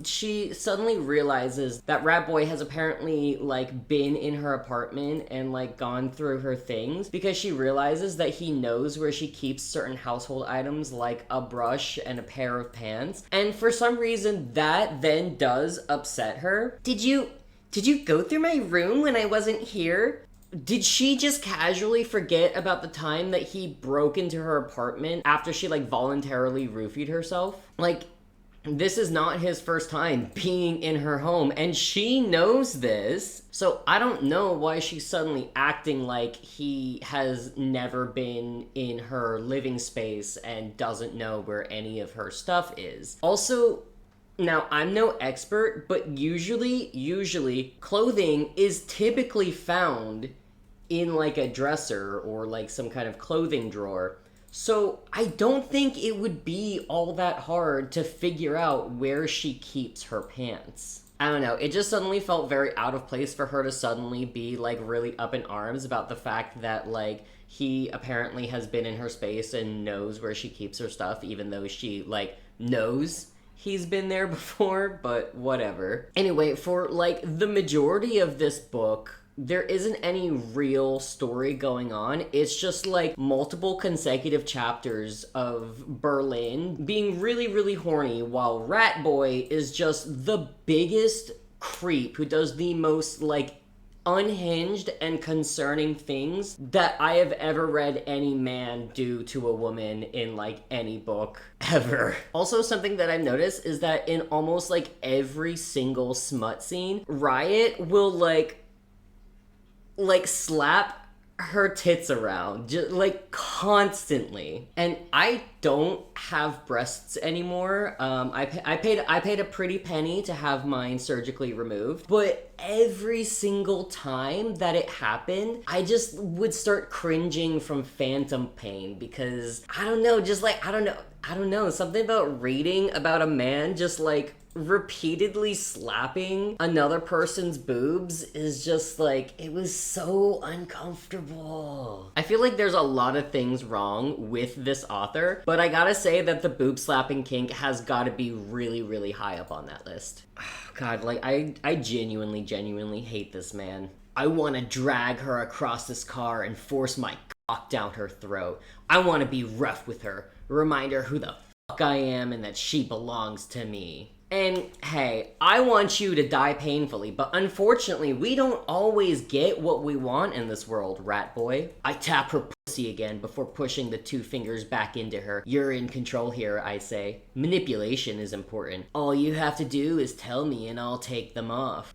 She suddenly realizes that Rat Boy has apparently, like, been in her apartment and, like, gone through her things because she realizes that he knows where she keeps certain household items like a brush and a pair of pants. And for some reason, that then does upset her. Did you go through my room when I wasn't here? Did she just casually forget about the time that he broke into her apartment after she, like, voluntarily roofied herself? Like, this is not his first time being in her home, and she knows this. So I don't know why she's suddenly acting like he has never been in her living space and doesn't know where any of her stuff is. Also, now, I'm no expert, but usually, clothing is typically found in, like, a dresser or, like, some kind of clothing drawer. So I don't think it would be all that hard to figure out where she keeps her pants. I don't know, it just suddenly felt very out of place for her to suddenly be, like, really up in arms about the fact that, like, he apparently has been in her space and knows where she keeps her stuff, even though she, like, knows he's been there before, but whatever. Anyway, for, like, the majority of this book, there isn't any real story going on. It's just, like, multiple consecutive chapters of Berlin being really, really horny, while Rat Boy is just the biggest creep who does the most, like, unhinged and concerning things that I have ever read any man do to a woman in, like, any book ever. Also, something that I've noticed is that in almost, like, every single smut scene, Riot will, like slap her tits around, just, like, constantly. And I don't have breasts anymore. I paid a pretty penny to have mine surgically removed, but every single time that it happened, I just would start cringing from phantom pain because I don't know, something about reading about a man just, like, repeatedly slapping another person's boobs is just, like, it was so uncomfortable. I feel like there's a lot of things wrong with this author, but I gotta say that the boob slapping kink has gotta be really, really high up on that list. God, like, I genuinely hate this man. I want to drag her across this car and force my cock down her throat. I want to be rough with her, remind her who the fuck I am and that she belongs to me. And hey, I want you to die painfully, but unfortunately, we don't always get what we want in this world, Rat Boy. I tap her pussy again before pushing the 2 fingers back into her. You're in control here, I say. Manipulation is important. All you have to do is tell me and I'll take them off.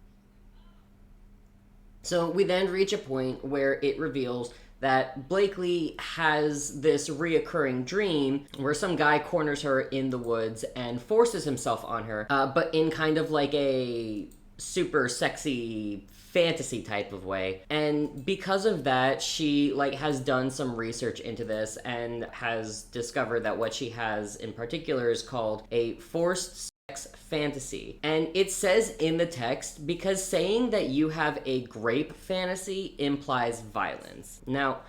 So we then reach a point where it reveals that Blakely has this reoccurring dream where some guy corners her in the woods and forces himself on her, but in kind of like a super sexy fantasy type of way. And because of that, she, like, has done some research into this and has discovered that what she has in particular is called a forced fantasy. And it says in the text, because saying that you have a grape fantasy implies violence. Now,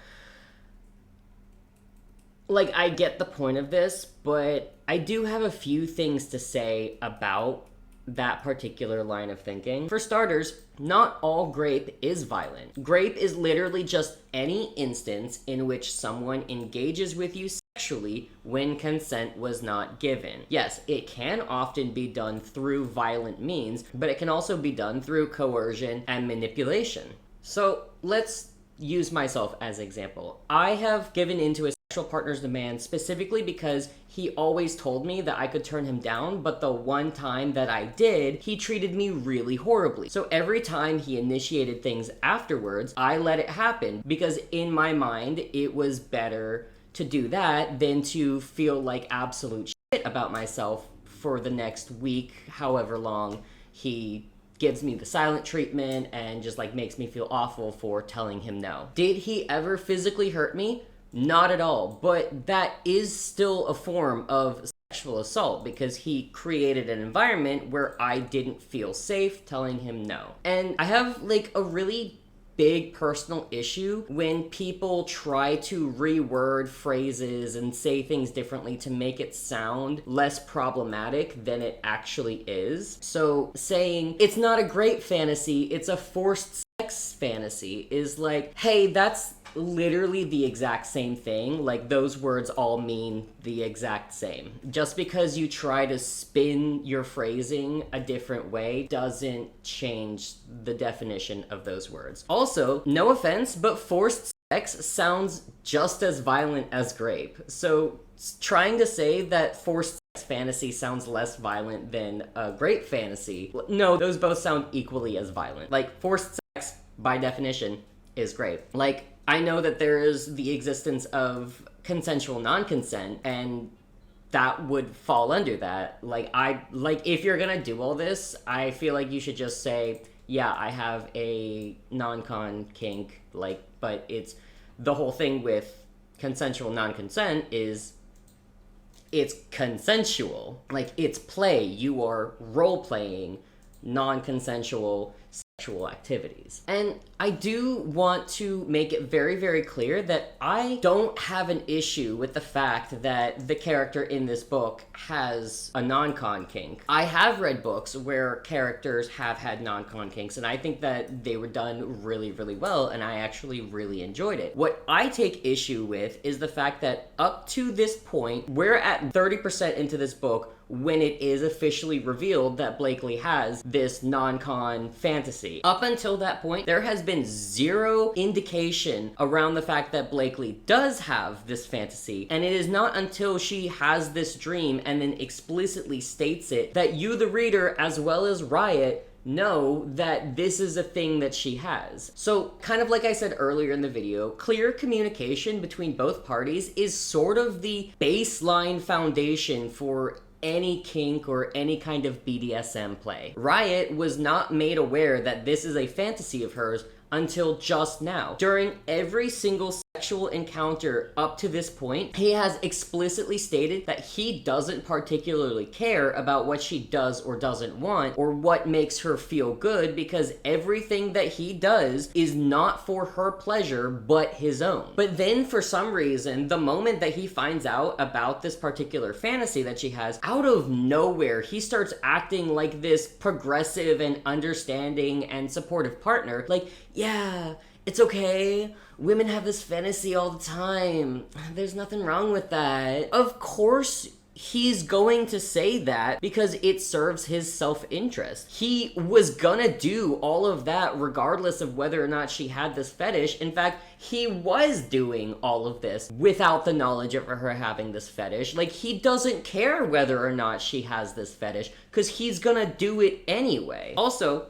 like, I get the point of this, but I do have a few things to say about that particular line of thinking. For starters, not all grape is violent. Grape is literally just any instance in which someone engages with you sexually when consent was not given. Yes, it can often be done through violent means, but it can also be done through coercion and manipulation. So let's use myself as an example. I have given into a sexual partner's demand specifically because he always told me that I could turn him down, but the one time that I did, he treated me really horribly. So every time he initiated things afterwards, I let it happen because in my mind, it was better to do that than to feel like absolute shit about myself for the next week, however long he gives me the silent treatment and just like makes me feel awful for telling him no. Did he ever physically hurt me? Not at all, but that is still a form of sexual assault because he created an environment where I didn't feel safe telling him no. And I have like a really big personal issue when people try to reword phrases and say things differently to make it sound less problematic than it actually is. So saying it's not a grape fantasy, it's a forced sex fantasy is like, hey, that's literally the exact same thing. Like, those words all mean the exact same. Just because you try to spin your phrasing a different way doesn't change the definition of those words. Also, no offense, but forced sex sounds just as violent as grape. So trying to say that forced sex fantasy sounds less violent than a grape fantasy, no, those both sound equally as violent. Like, forced sex, by definition, is grape. Like, I know that there is the existence of consensual non-consent, and that would fall under that. Like, if you're gonna do all this, I feel like you should just say, yeah, I have a non-con kink, like, but it's, the whole thing with consensual non-consent is, it's consensual. Like, it's play. You are role-playing non-consensual sexual activities. And I do want to make it very, very clear that I don't have an issue with the fact that the character in this book has a non-con kink. I have read books where characters have had non-con kinks, and I think that they were done really, really well, and I actually really enjoyed it. What I take issue with is the fact that up to this point, we're at 30% into this book when it is officially revealed that Blakely has this non-con fantasy. Up until that point, there has been zero indication around the fact that Blakely does have this fantasy, and it is not until she has this dream and then explicitly states it that you, the reader, as well as Riot, know that this is a thing that she has. So, kind of like I said earlier in the video, clear communication between both parties is sort of the baseline foundation for any kink or any kind of BDSM play. Riot was not made aware that this is a fantasy of hers until just now. During every single sexual encounter up to this point, he has explicitly stated that he doesn't particularly care about what she does or doesn't want, or what makes her feel good, because everything that he does is not for her pleasure, but his own. But then, for some reason, the moment that he finds out about this particular fantasy that she has, out of nowhere, he starts acting like this progressive and understanding and supportive partner. Like, yeah, it's okay. Women have this fantasy all the time. There's nothing wrong with that. Of course, he's going to say that because it serves his self-interest. He was gonna do all of that regardless of whether or not she had this fetish. In fact, he was doing all of this without the knowledge of her having this fetish. Like, he doesn't care whether or not she has this fetish because he's gonna do it anyway. Also,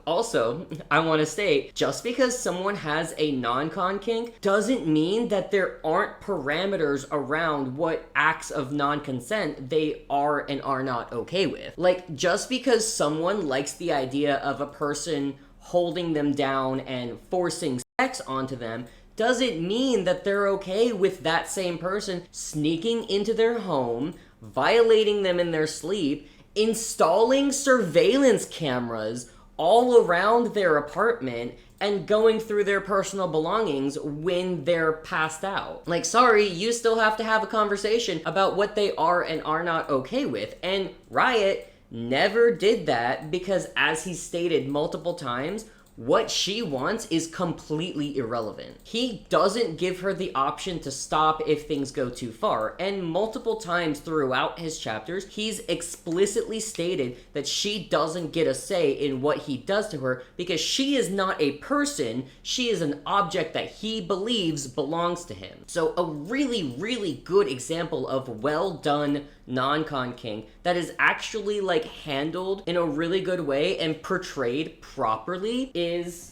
I want to state, just because someone has a non-con kink doesn't mean that there aren't parameters around what acts of non-consent they are and are not okay with. Like, just because someone likes the idea of a person holding them down and forcing sex onto them doesn't mean that they're okay with that same person sneaking into their home, violating them in their sleep, installing surveillance cameras all around their apartment, and going through their personal belongings when they're passed out. Like, sorry, you still have to have a conversation about what they are and are not okay with. And Riot never did that because, as he stated multiple times, what she wants is completely irrelevant. He doesn't give her the option to stop if things go too far, and multiple times throughout his chapters, he's explicitly stated that she doesn't get a say in what he does to her because she is not a person, she is an object that he believes belongs to him. So a really, really good example of well done non-con king that is actually like handled in a really good way and portrayed properly is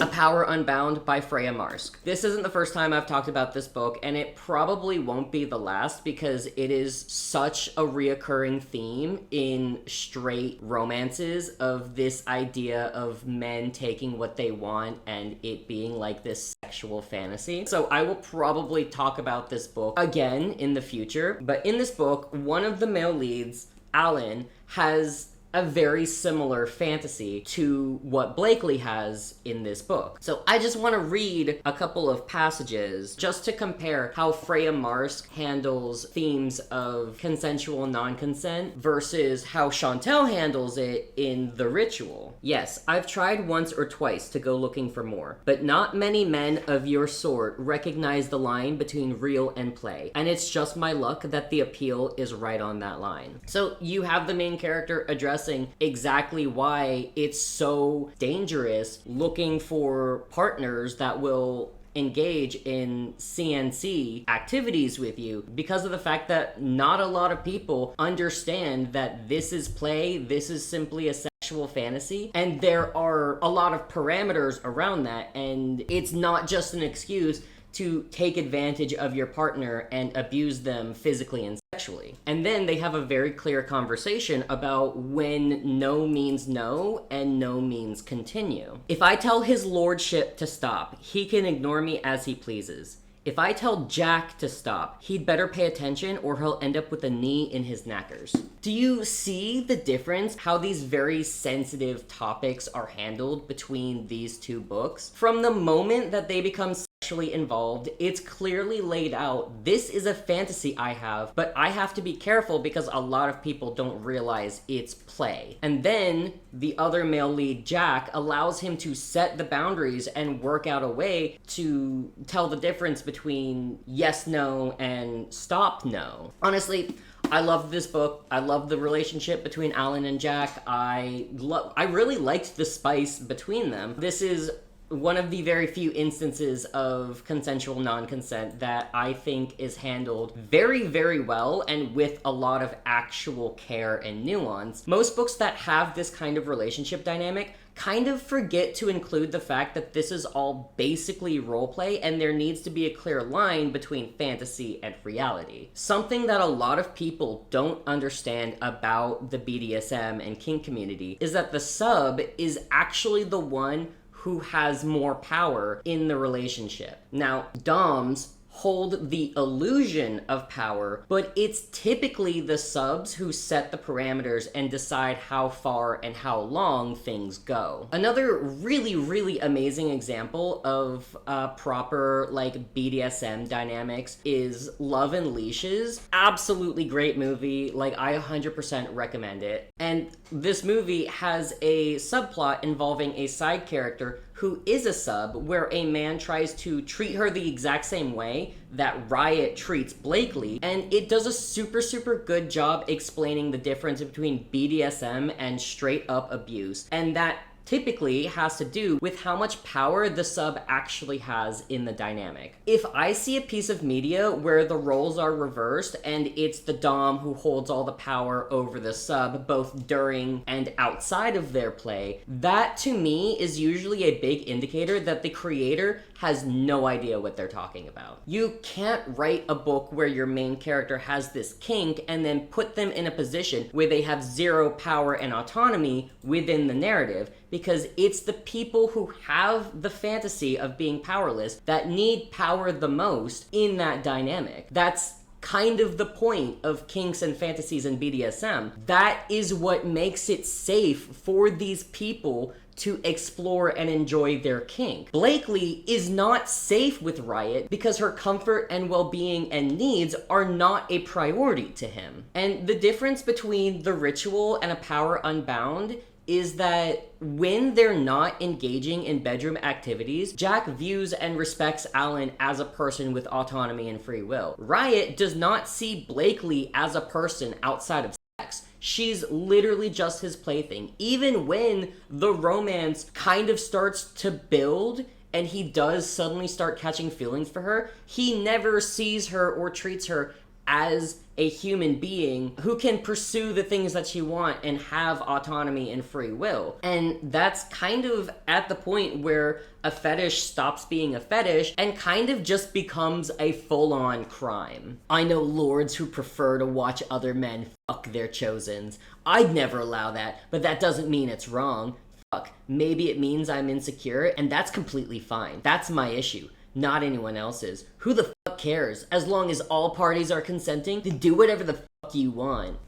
A Power Unbound by Freya Marsk. This isn't the first time I've talked about this book, and it probably won't be the last because it is such a reoccurring theme in straight romances of this idea of men taking what they want and it being like this sexual fantasy. So I will probably talk about this book again in the future, but in this book, one of the male leads, Alan, has a very similar fantasy to what Blakely has in this book. So I just want to read a couple of passages just to compare how Freya Marsk handles themes of consensual non-consent versus how Shantel handles it in The Ritual. Yes, I've tried once or twice to go looking for more, but not many men of your sort recognize the line between real and play, and it's just my luck that the appeal is right on that line. So you have the main character addressing exactly why it's so dangerous looking for partners that will engage in CNC activities with you because of the fact that not a lot of people understand that this is play, this is simply a sexual fantasy, and there are a lot of parameters around that, and it's not just an excuse to take advantage of your partner and abuse them physically and sexually. And then they have a very clear conversation about when no means no and no means continue. If I tell his lordship to stop, he can ignore me as he pleases. If I tell Jack to stop, he'd better pay attention or he'll end up with a knee in his knackers. Do you see the difference? How these very sensitive topics are handled between these two books? From the moment that they become sexually involved, it's clearly laid out, this is a fantasy I have, but I have to be careful because a lot of people don't realize it's play. And then the other male lead, Jack, allows him to set the boundaries and work out a way to tell the difference between yes, no, and stop, no. Honestly, I love this book. I love the relationship between Alan and Jack. I really liked the spice between them. This is one of the very few instances of consensual non-consent that I think is handled very, very well and with a lot of actual care and nuance. Most books that have this kind of relationship dynamic kind of forget to include the fact that this is all basically roleplay and there needs to be a clear line between fantasy and reality. Something that a lot of people don't understand about the BDSM and kink community is that the sub is actually the one who has more power in the relationship. Now, doms hold the illusion of power, but it's typically the subs who set the parameters and decide how far and how long things go. Another really, really amazing example of proper like BDSM dynamics is Love and Leashes. Absolutely great movie. Like, I 100% recommend it. And this movie has a subplot involving a side character who is a sub, where a man tries to treat her the exact same way that Riot treats Blakely, and it does a super, super good job explaining the difference between BDSM and straight up abuse, and that typically has to do with how much power the sub actually has in the dynamic. If I see a piece of media where the roles are reversed and it's the dom who holds all the power over the sub both during and outside of their play, that to me is usually a big indicator that the creator has no idea what they're talking about. You can't write a book where your main character has this kink and then put them in a position where they have zero power and autonomy within the narrative, because it's the people who have the fantasy of being powerless that need power the most in that dynamic. That's kind of the point of kinks and fantasies and BDSM. That is what makes it safe for these people to explore and enjoy their kink. Blakely is not safe with Riot because her comfort and well-being and needs are not a priority to him. And the difference between the ritual and a power unbound is that when they're not engaging in bedroom activities, Jack views and respects Alan as a person with autonomy and free will. Riot does not see Blakely as a person outside of sex. She's literally just his plaything. Even when the romance kind of starts to build and he does suddenly start catching feelings for her, he never sees her or treats her as a human being who can pursue the things that she wants and have autonomy and free will. And that's kind of at the point where a fetish stops being a fetish and kind of just becomes a full-on crime. I know lords who prefer to watch other men fuck their chosens. I'd never allow that, but that doesn't mean it's wrong. Fuck, maybe it means I'm insecure, and that's completely fine. That's my issue, not anyone else's. Who the fuck cares? As long as all parties are consenting to do whatever the fuck you want.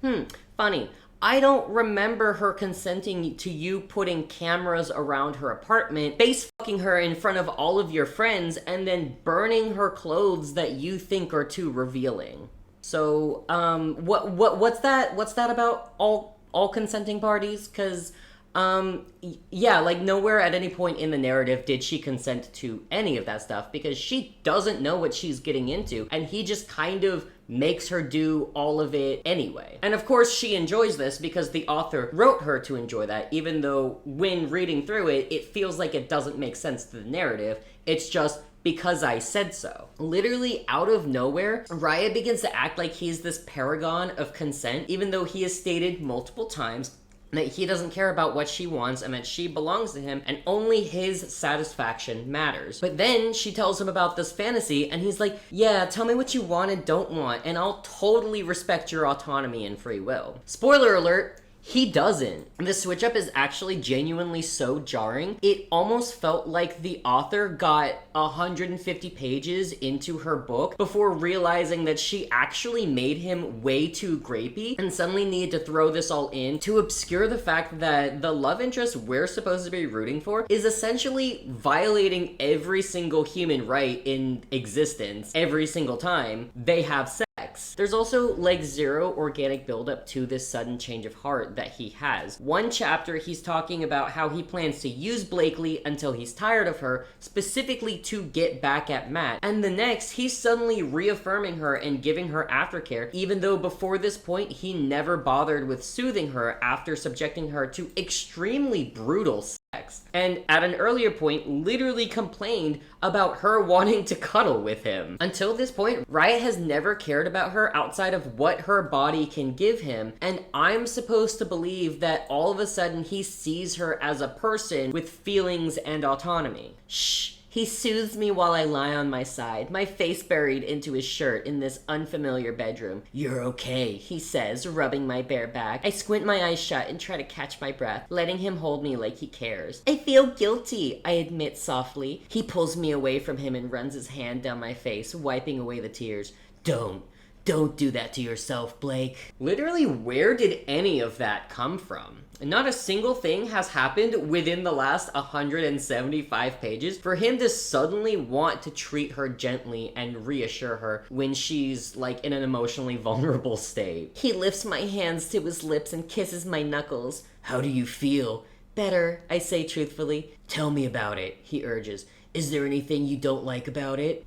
Funny. I don't remember her consenting to you putting cameras around her apartment, face fucking her in front of all of your friends, and then burning her clothes that you think are too revealing. So, what's that about all consenting parties? 'Cause yeah, like nowhere at any point in the narrative did she consent to any of that stuff because she doesn't know what she's getting into, and he just kind of makes her do all of it anyway. And of course she enjoys this because the author wrote her to enjoy that, even though when reading through it, it feels like it doesn't make sense to the narrative. It's just because I said so. Literally out of nowhere, Riot begins to act like he's this paragon of consent, even though he has stated multiple times that he doesn't care about what she wants and that she belongs to him and only his satisfaction matters. But then she tells him about this fantasy and he's like, yeah, tell me what you want and don't want and I'll totally respect your autonomy and free will. Spoiler alert, he doesn't. The switch up is actually genuinely so jarring. It almost felt like the author got 150 pages into her book before realizing that she actually made him way too grapey and suddenly needed to throw this all in to obscure the fact that the love interest we're supposed to be rooting for is essentially violating every single human right in existence every single time they have sex. There's also like zero organic buildup to this sudden change of heart that he has. One chapter he's talking about how he plans to use Blakely until he's tired of her, specifically to get back at Matt, and the next he's suddenly reaffirming her and giving her aftercare, even though before this point he never bothered with soothing her after subjecting her to extremely brutal sex, and at an earlier point literally complained about her wanting to cuddle with him. Until this point, Riot has never cared about her outside of what her body can give him, and I'm supposed to believe that all of a sudden he sees her as a person with feelings and autonomy. Shh. He soothes me while I lie on my side, my face buried into his shirt in this unfamiliar bedroom. You're okay, he says, rubbing my bare back. I squint my eyes shut and try to catch my breath, letting him hold me like he cares. I feel guilty, I admit softly. He pulls me away from him and runs his hand down my face, wiping away the tears. Don't do that to yourself, Blake. Literally, where did any of that come from? Not a single thing has happened within the last 175 pages for him to suddenly want to treat her gently and reassure her when she's like in an emotionally vulnerable state. He lifts my hands to his lips and kisses my knuckles. How do you feel? Better, I say truthfully. Tell me about it, he urges. Is there anything you don't like about it?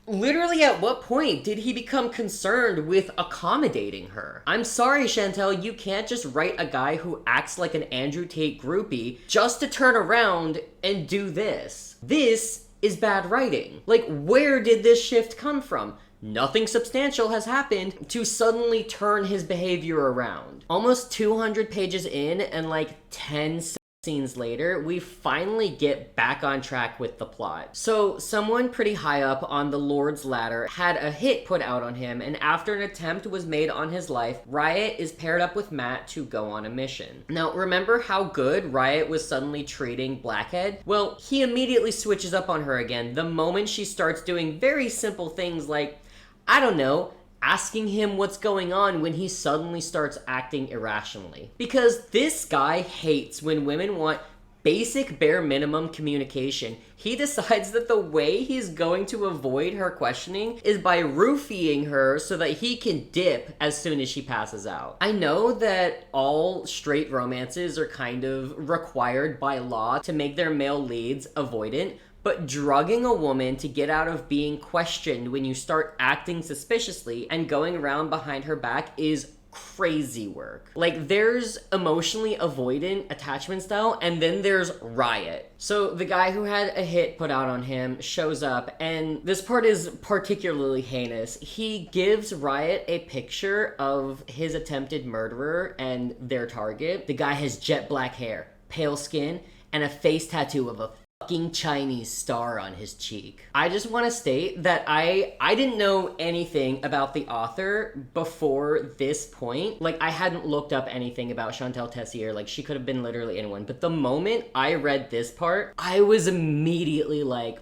Literally, at what point did he become concerned with accommodating her? I'm sorry, Shantel, you can't just write a guy who acts like an Andrew Tate groupie just to turn around and do this. This is bad writing. Like, where did this shift come from? Nothing substantial has happened to suddenly turn his behavior around. Almost 200 pages in and like 10 scenes later, we finally get back on track with the plot. So someone pretty high up on the Lord's ladder had a hit put out on him, and after an attempt was made on his life, Riot is paired up with Matt to go on a mission. Now, remember how good Riot was suddenly treating Blackhead? Well, he immediately switches up on her again the moment she starts doing very simple things like, I don't know, asking him what's going on when he suddenly starts acting irrationally. Because this guy hates when women want basic bare minimum communication. He decides that the way he's going to avoid her questioning is by roofieing her so that he can dip as soon as she passes out. I know that all straight romances are kind of required by law to make their male leads avoidant, but drugging a woman to get out of being questioned when you start acting suspiciously and going around behind her back is crazy work. Like, there's emotionally avoidant attachment style, and then there's riot. So the guy who had a hit put out on him shows up, and this part is particularly heinous. He gives Riot a picture of his attempted murderer and their target. The guy has jet black hair, pale skin, and a face tattoo of a fucking Chinese star on his cheek. I just want to state that I didn't know anything about the author before this point. Like, I hadn't looked up anything about Shantel Tessier. Like, she could have been literally anyone. But the moment I read this part, I was immediately like,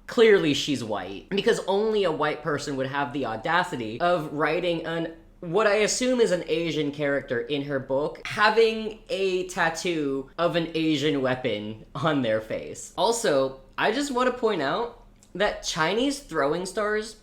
clearly she's white. Because only a white person would have the audacity of writing what I assume is an Asian character in her book, having a tattoo of an Asian weapon on their face. Also, I just want to point out that Chinese throwing stars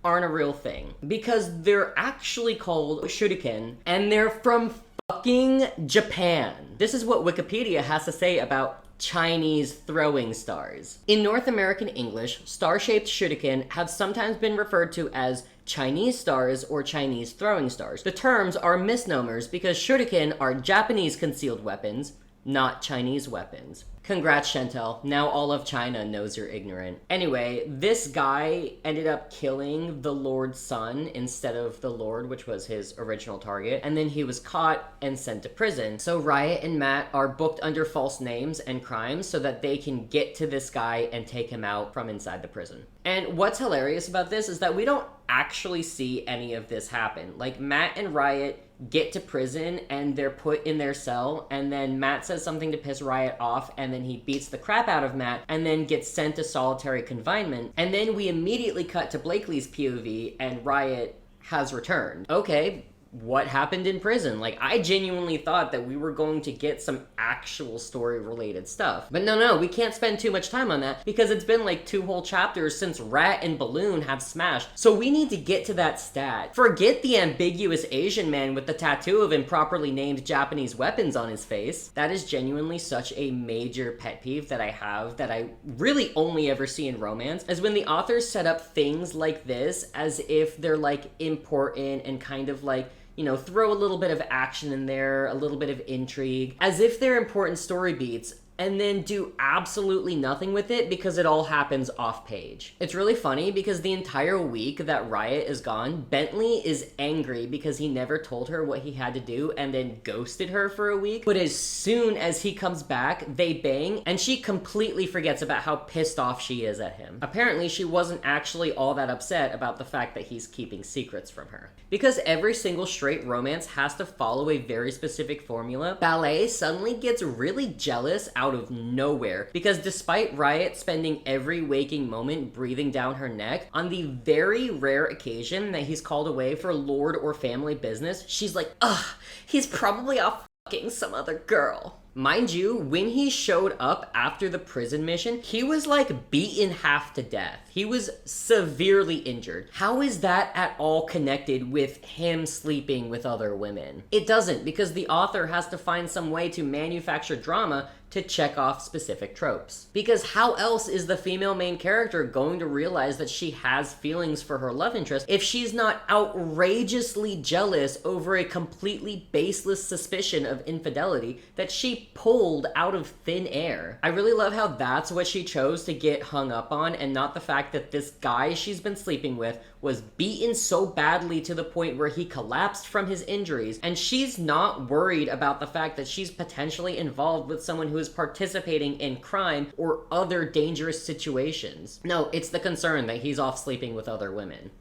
aren't a real thing, because they're actually called shuriken, and they're from fucking Japan. This is what Wikipedia has to say about Chinese throwing stars. In North American English, star-shaped shuriken have sometimes been referred to as Chinese stars or Chinese throwing stars. The terms are misnomers because shuriken are Japanese concealed weapons, not Chinese weapons. Congrats, Shantel. Now all of China knows you're ignorant. Anyway, this guy ended up killing the Lord's son instead of the Lord, which was his original target, and then he was caught and sent to prison. So Riot and Matt are booked under false names and crimes so that they can get to this guy and take him out from inside the prison. And what's hilarious about this is that we don't actually see any of this happen. Like, Matt and Riot get to prison and they're put in their cell, and then Matt says something to piss Riot off, and then he beats the crap out of Matt and then gets sent to solitary confinement. And then we immediately cut to Blakely's POV and Riot has returned. Okay, what happened in prison? Like, I genuinely thought that we were going to get some actual story related stuff. But no, we can't spend too much time on that because it's been like 2 whole chapters since Rat and Balloon have smashed. So we need to get to that stat. Forget the ambiguous Asian man with the tattoo of improperly named Japanese weapons on his face. That is genuinely such a major pet peeve that I have that I really only ever see in romance, is when the authors set up things like this as if they're like important and kind of like, you know, throw a little bit of action in there, a little bit of intrigue, as if they're important story beats, and then do absolutely nothing with it because it all happens off page. It's really funny because the entire week that Riot is gone, Bentley is angry because he never told her what he had to do and then ghosted her for a week. But as soon as he comes back, they bang, and she completely forgets about how pissed off she is at him. Apparently, she wasn't actually all that upset about the fact that he's keeping secrets from her. Because every single straight romance has to follow a very specific formula, Ballet suddenly gets really jealous out of nowhere, because despite Riot spending every waking moment breathing down her neck, on the very rare occasion that he's called away for Lord or family business, she's like, ugh, he's probably off fucking some other girl. Mind you, when he showed up after the prison mission, he was like beaten half to death. He was severely injured. How is that at all connected with him sleeping with other women? It doesn't, because the author has to find some way to manufacture drama to check off specific tropes. Because how else is the female main character going to realize that she has feelings for her love interest if she's not outrageously jealous over a completely baseless suspicion of infidelity that she pulled out of thin air? I really love how that's what she chose to get hung up on, and not the fact that this guy she's been sleeping with was beaten so badly to the point where he collapsed from his injuries, and she's not worried about the fact that she's potentially involved with someone who is participating in crime or other dangerous situations. No, it's the concern that he's off sleeping with other women.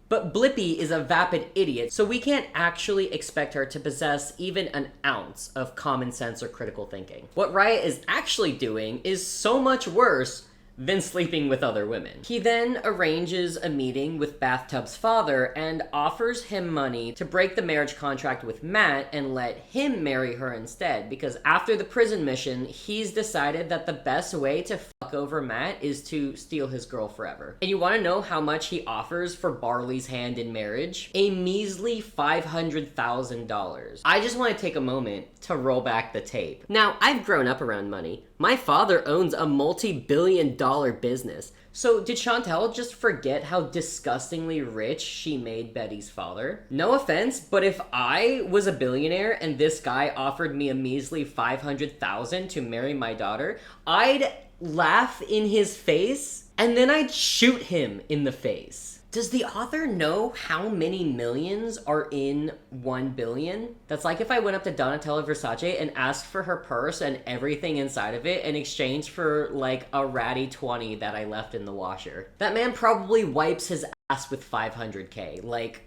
But Blippi is a vapid idiot, so we can't actually expect her to possess even an ounce of common sense or critical thinking. What Riot is actually doing is so much worse than sleeping with other women. He then arranges a meeting with Bathtub's father and offers him money to break the marriage contract with Matt and let him marry her instead, because after the prison mission, he's decided that the best way to fuck over Matt is to steal his girl forever. And you want to know how much he offers for Barley's hand in marriage? A measly $500,000. I just want to take a moment to roll back the tape. Now, I've grown up around money. My father owns a multi-billion-dollar business. So did Shantel just forget how disgustingly rich she made Betty's father? No offense, but if I was a billionaire and this guy offered me a measly $500,000 to marry my daughter, I'd laugh in his face and then I'd shoot him in the face. Does the author know how many millions are in 1 billion? That's like if I went up to Donatella Versace and asked for her purse and everything inside of it in exchange for like a ratty 20 that I left in the washer. That man probably wipes his ass with 500K. Like,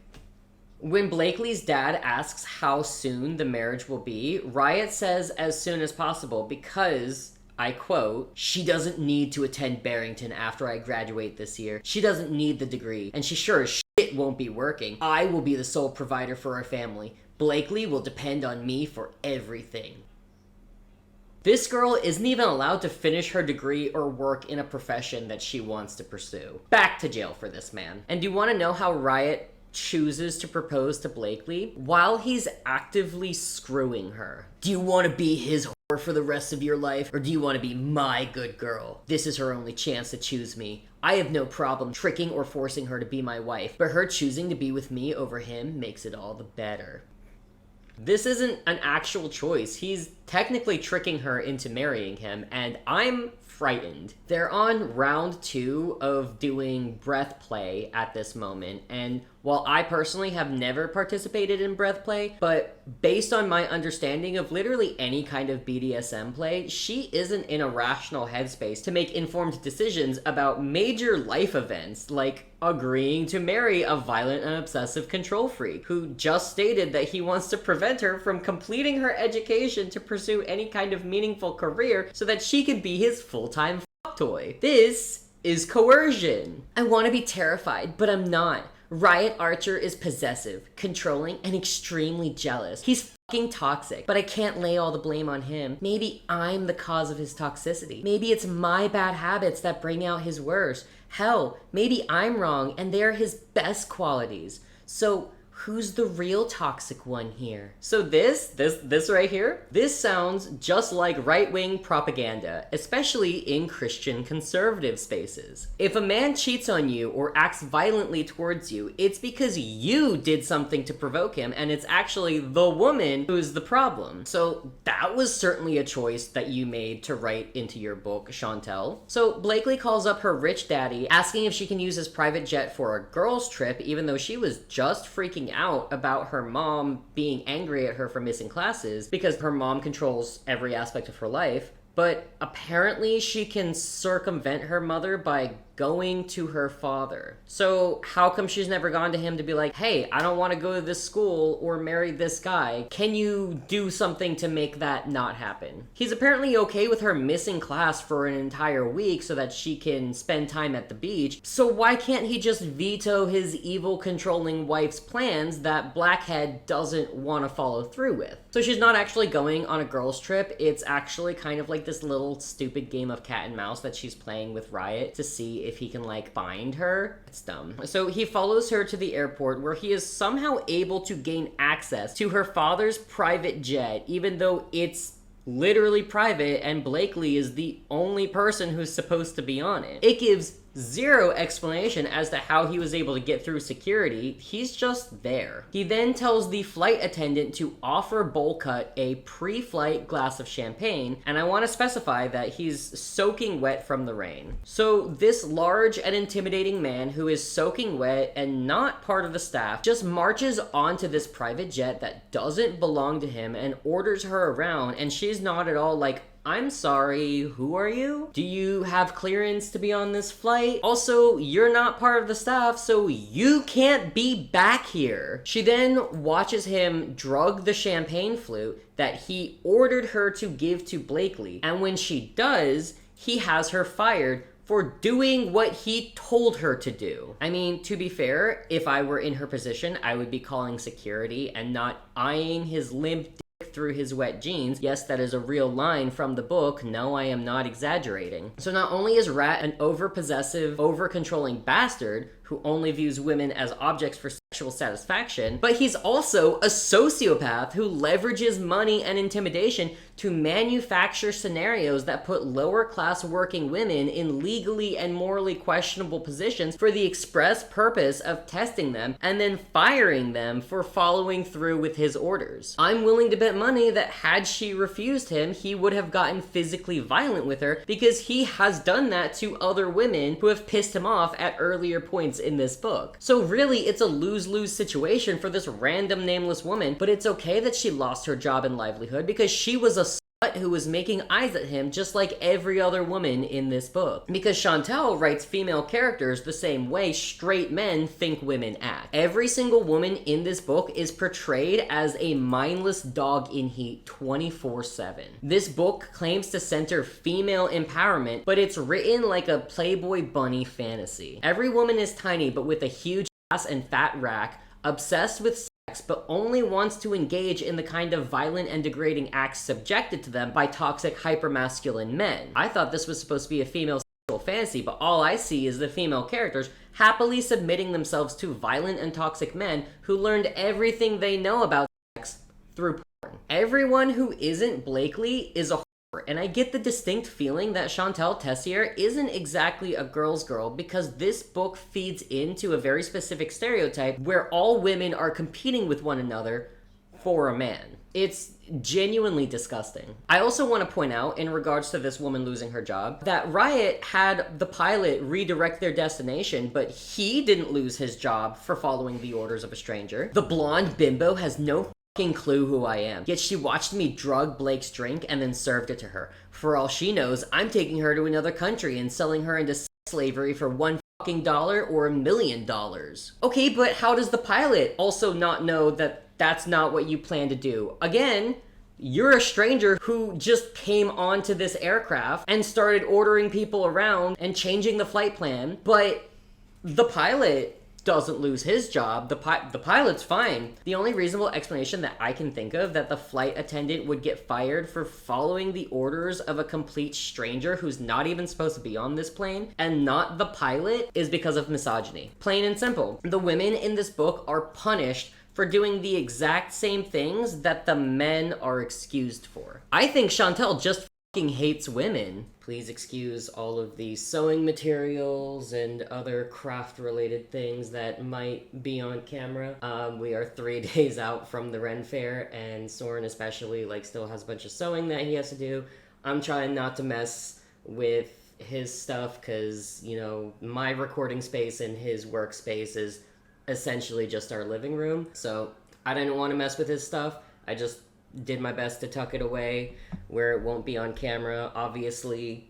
when Blakely's dad asks how soon the marriage will be, Riot says as soon as possible because, I quote, "She doesn't need to attend Barrington after I graduate this year. She doesn't need the degree, and she sure as shit won't be working. I will be the sole provider for our family. Blakely will depend on me for everything." This girl isn't even allowed to finish her degree or work in a profession that she wants to pursue. Back to jail for this man. And do you want to know how Riot chooses to propose to Blakely? While he's actively screwing her. Do you want to be his whore for the rest of your life, or do you want to be my good girl? This is her only chance to choose me. I have no problem tricking or forcing her to be my wife, but her choosing to be with me over him makes it all the better. This isn't an actual choice. He's technically tricking her into marrying him, and I'm frightened. They're on round 2 of doing breath play at this moment, and while I personally have never participated in breath play, but based on my understanding of literally any kind of BDSM play, she isn't in a rational headspace to make informed decisions about major life events, like agreeing to marry a violent and obsessive control freak who just stated that he wants to prevent her from completing her education to pursue any kind of meaningful career so that she could be his full-time fuck toy. This is coercion. I want to be terrified, but I'm not. Riot Archer is possessive, controlling, and extremely jealous. He's fucking toxic, but I can't lay all the blame on him. Maybe I'm the cause of his toxicity. Maybe it's my bad habits that bring out his worst. Hell, maybe I'm wrong and they're his best qualities. So who's the real toxic one here? So this right here, this sounds just like right-wing propaganda, especially in Christian conservative spaces. If a man cheats on you or acts violently towards you, it's because you did something to provoke him, and it's actually the woman who's the problem. So that was certainly a choice that you made to write into your book, Shantel. So Blakely calls up her rich daddy, asking if she can use his private jet for a girls' trip, even though she was just freaking out about her mom being angry at her for missing classes because her mom controls every aspect of her life. But apparently she can circumvent her mother by going to her father. So how come she's never gone to him to be like, hey, I don't want to go to this school or marry this guy. Can you do something to make that not happen? He's apparently okay with her missing class for an entire week so that she can spend time at the beach. So why can't he just veto his evil controlling wife's plans that Blackhead doesn't want to follow through with? So she's not actually going on a girls' trip. It's actually kind of like this little stupid game of cat and mouse that she's playing with Riot to see if he can like find her. It's dumb. So he follows her to the airport where he is somehow able to gain access to her father's private jet, even though it's literally private and Blakely is the only person who's supposed to be on it. It gives zero explanation as to how he was able to get through security. He's just there. He then tells the flight attendant to offer Bolcut a pre-flight glass of champagne, and I want to specify that he's soaking wet from the rain. So this large and intimidating man who is soaking wet and not part of the staff just marches onto this private jet that doesn't belong to him and orders her around, and she's not at all like, I'm sorry, who are you? Do you have clearance to be on this flight? Also, you're not part of the staff, so you can't be back here. She then watches him drug the champagne flute that he ordered her to give to Blakely, and when she does, he has her fired for doing what he told her to do. I mean, to be fair, if I were in her position, I would be calling security and not eyeing his limp dick through his wet jeans. Yes, that is a real line from the book. No, I am not exaggerating. So not only is Rat an over-possessive, over-controlling bastard who only views women as objects for sexual satisfaction, but he's also a sociopath who leverages money and intimidation to manufacture scenarios that put lower-class working women in legally and morally questionable positions for the express purpose of testing them and then firing them for following through with his orders. I'm willing to bet money that had she refused him, he would have gotten physically violent with her because he has done that to other women who have pissed him off at earlier points in this book. So really, it's a lose-lose situation for this random nameless woman, but it's okay that she lost her job and livelihood because she was a slut who was making eyes at him just like every other woman in this book. Because Shantel writes female characters the same way straight men think women act. Every single woman in this book is portrayed as a mindless dog in heat 24/7. This book claims to center female empowerment, but it's written like a Playboy bunny fantasy. Every woman is tiny but with a huge ass and fat rack, obsessed with but only wants to engage in the kind of violent and degrading acts subjected to them by toxic hypermasculine men. I thought this was supposed to be a female sexual fantasy, but all I see is the female characters happily submitting themselves to violent and toxic men who learned everything they know about sex through porn. Everyone who isn't Blakely is a and I get the distinct feeling that Shantel Tessier isn't exactly a girl's girl because this book feeds into a very specific stereotype where all women are competing with one another for a man. It's genuinely disgusting. I also want to point out, in regards to this woman losing her job, that Riot had the pilot redirect their destination, but he didn't lose his job for following the orders of a stranger. The blonde bimbo has no clue who I am. Yet she watched me drug Blake's drink and then served it to her. For all she knows, I'm taking her to another country and selling her into slavery for $1 or $1 million. Okay, but how does the pilot also not know that that's not what you plan to do? Again, you're a stranger who just came onto this aircraft and started ordering people around and changing the flight plan, but the pilot doesn't lose his job. The pilot's fine. The only reasonable explanation that I can think of that the flight attendant would get fired for following the orders of a complete stranger who's not even supposed to be on this plane and not the pilot is because of misogyny. Plain and simple. The women in this book are punished for doing the exact same things that the men are excused for. I think Shantel just hates women. Please excuse all of the sewing materials and other craft related things that might be on camera. We are 3 days out from the Ren Fair and Soren especially still has a bunch of sewing that he has to do. I'm trying not to mess with his stuff because, my recording space and his workspace is essentially just our living room. So I didn't want to mess with his stuff. I just did my best to tuck it away where it won't be on camera. Obviously,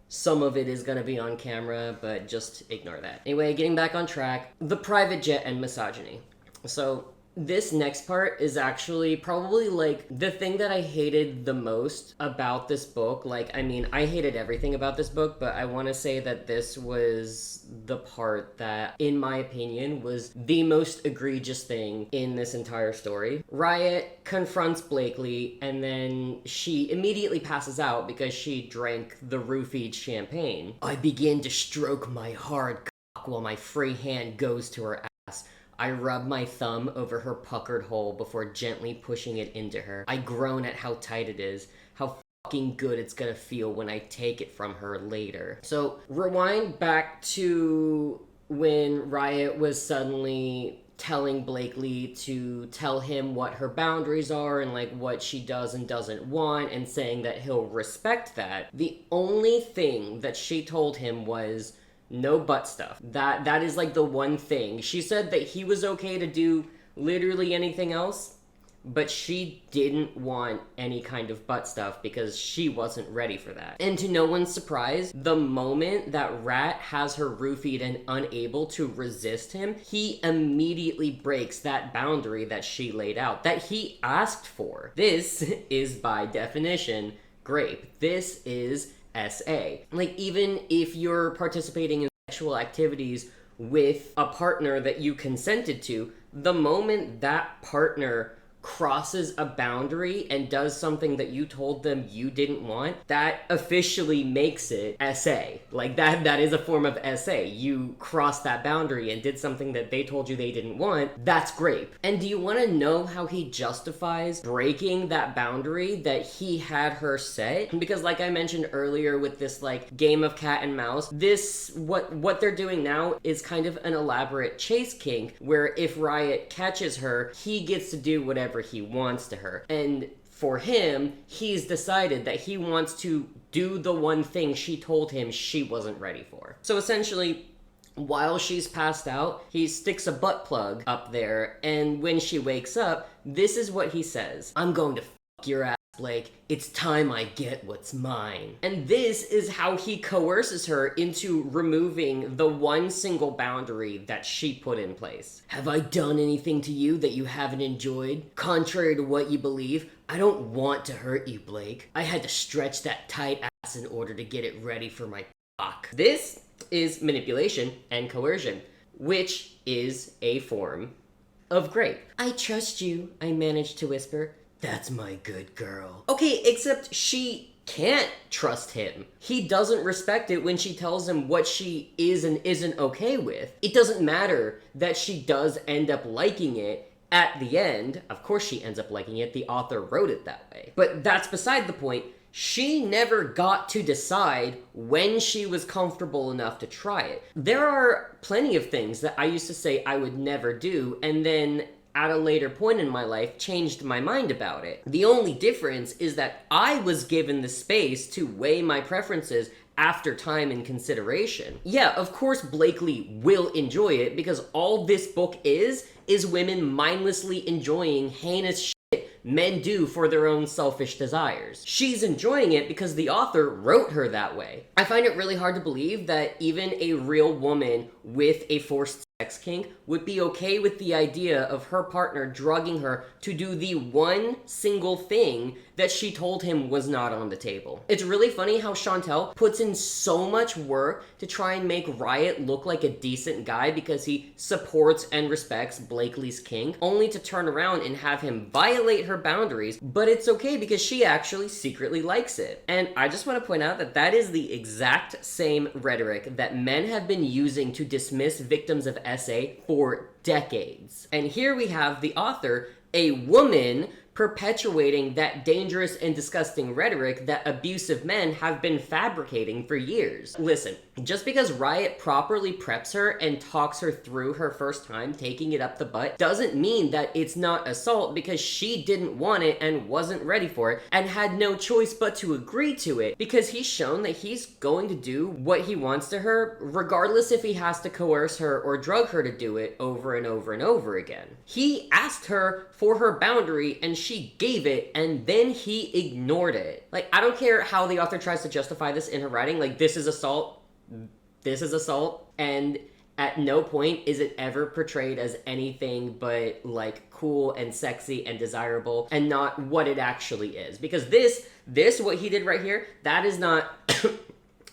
some of it is going to be on camera, but just ignore that. Anyway, getting back on track, the private jet and misogyny. So this next part is actually probably the thing that I hated the most about this book. I hated everything about this book, but I want to say that this was the part that, in my opinion, was the most egregious thing in this entire story. Riot confronts Blakely, and then she immediately passes out because she drank the roofied champagne. I begin to stroke my hard cock while my free hand goes to her ass. I rub my thumb over her puckered hole before gently pushing it into her. I groan at how tight it is, how fucking good it's gonna feel when I take it from her later. So, rewind back to when Riot was suddenly telling Blakely to tell him what her boundaries are and what she does and doesn't want and saying that he'll respect that. The only thing that she told him was no butt stuff. That is the one thing. She said that he was okay to do literally anything else, but she didn't want any kind of butt stuff because she wasn't ready for that. And to no one's surprise, the moment that Rat has her roofied and unable to resist him, he immediately breaks that boundary that she laid out, that he asked for. This is, by definition, grape. This is SA. Like, even if you're participating in sexual activities with a partner that you consented to, the moment that partner crosses a boundary and does something that you told them you didn't want, that officially makes it SA. Like, that is a form of SA. You crossed that boundary and did something that they told you they didn't want. That's rape. And do you want to know how he justifies breaking that boundary that he had her set? Because like I mentioned earlier with this like game of cat and mouse, this what they're doing now is kind of an elaborate chase kink where if Riot catches her, he gets to do whatever he wants to her. And for him, he's decided that he wants to do the one thing she told him she wasn't ready for. So essentially, while she's passed out, he sticks a butt plug up there, and when she wakes up, this is what he says: "I'm going to fuck your ass, Blake. It's time I get what's mine." And this is how he coerces her into removing the one single boundary that she put in place. "Have I done anything to you that you haven't enjoyed? Contrary to what you believe, I don't want to hurt you, Blake. I had to stretch that tight ass in order to get it ready for my fuck." This is manipulation and coercion, which is a form of rape. "I trust you," I managed to whisper. "That's my good girl." Okay, except she can't trust him. He doesn't respect it when she tells him what she is and isn't okay with. It doesn't matter that she does end up liking it at the end. Of course she ends up liking it. The author wrote it that way. But that's beside the point. She never got to decide when she was comfortable enough to try it. There are plenty of things that I used to say I would never do, and then at a later point in my life changed my mind about it. The only difference is that I was given the space to weigh my preferences after time and consideration. Yeah, of course Blakely will enjoy it, because all this book is women mindlessly enjoying heinous shit men do for their own selfish desires. She's enjoying it because the author wrote her that way. I find it really hard to believe that even a real woman with a forced sex kink would be okay with the idea of her partner drugging her to do the one single thing that she told him was not on the table. It's really funny how Shantel puts in so much work to try and make Riot look like a decent guy because he supports and respects Blakely's kink, only to turn around and have him violate her boundaries, but it's okay because she actually secretly likes it. And I just want to point out that that is the exact same rhetoric that men have been using to dismiss victims of SA for decades. And here we have the author, a woman, perpetuating that dangerous and disgusting rhetoric that abusive men have been fabricating for years. Listen, just because Riot properly preps her and talks her through her first time taking it up the butt doesn't mean that it's not assault, because she didn't want it and wasn't ready for it and had no choice but to agree to it, because he's shown that he's going to do what he wants to her regardless if he has to coerce her or drug her to do it over and over and over again. He asked her for her boundary and she gave it, and then he ignored it. Like, I don't care how the author tries to justify this in her writing, like, this is assault, and at no point is it ever portrayed as anything but, like, cool and sexy and desirable, and not what it actually is. Because this, what he did right here, that is not,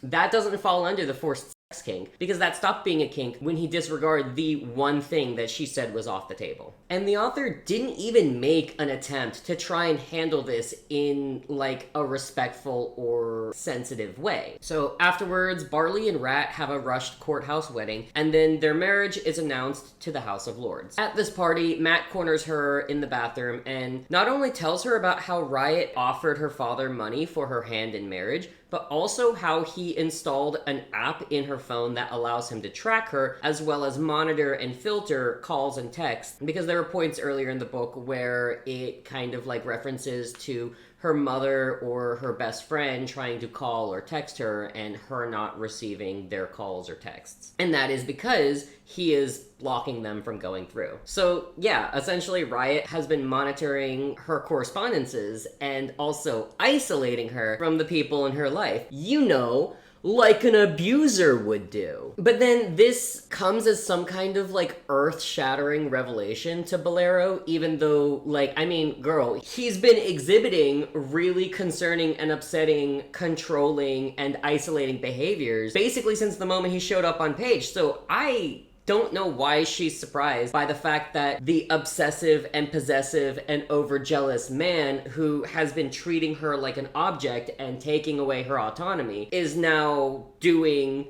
that doesn't fall under the forced sex kink, because that stopped being a kink when he disregarded the one thing that she said was off the table. And the author didn't even make an attempt to try and handle this in, like, a respectful or sensitive way. So afterwards, Barley and Rat have a rushed courthouse wedding, and then their marriage is announced to the House of Lords. At this party, Matt corners her in the bathroom and not only tells her about how Riot offered her father money for her hand in marriage, but also how he installed an app in her phone that allows him to track her, as well as monitor and filter calls and texts, because there were points earlier in the book where it kind of like references to her mother or her best friend trying to call or text her and her not receiving their calls or texts. And that is because he is blocking them from going through. So yeah, essentially Riot has been monitoring her correspondences and also isolating her from the people in her life. You know, like an abuser would do. But then this comes as some kind of like earth-shattering revelation to Bolero, even though, like, I mean, girl, he's been exhibiting really concerning and upsetting, controlling, and isolating behaviors basically since the moment he showed up on page. So I don't know why she's surprised by the fact that the obsessive and possessive and overjealous man who has been treating her like an object and taking away her autonomy is now doing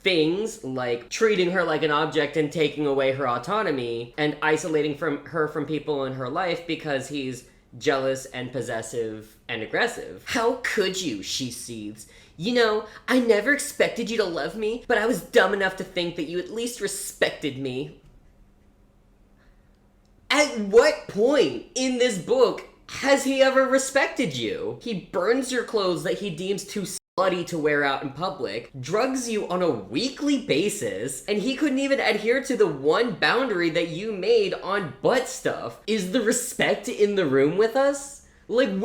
things like treating her like an object and taking away her autonomy and isolating her from people in her life because he's jealous and possessive and aggressive. How could you, she seethes. You know, I never expected you to love me, but I was dumb enough to think that you at least respected me. At what point in this book has he ever respected you? He burns your clothes that he deems too slutty to wear out in public, drugs you on a weekly basis, and he couldn't even adhere to the one boundary that you made on butt stuff. Is the respect in the room with us? Like,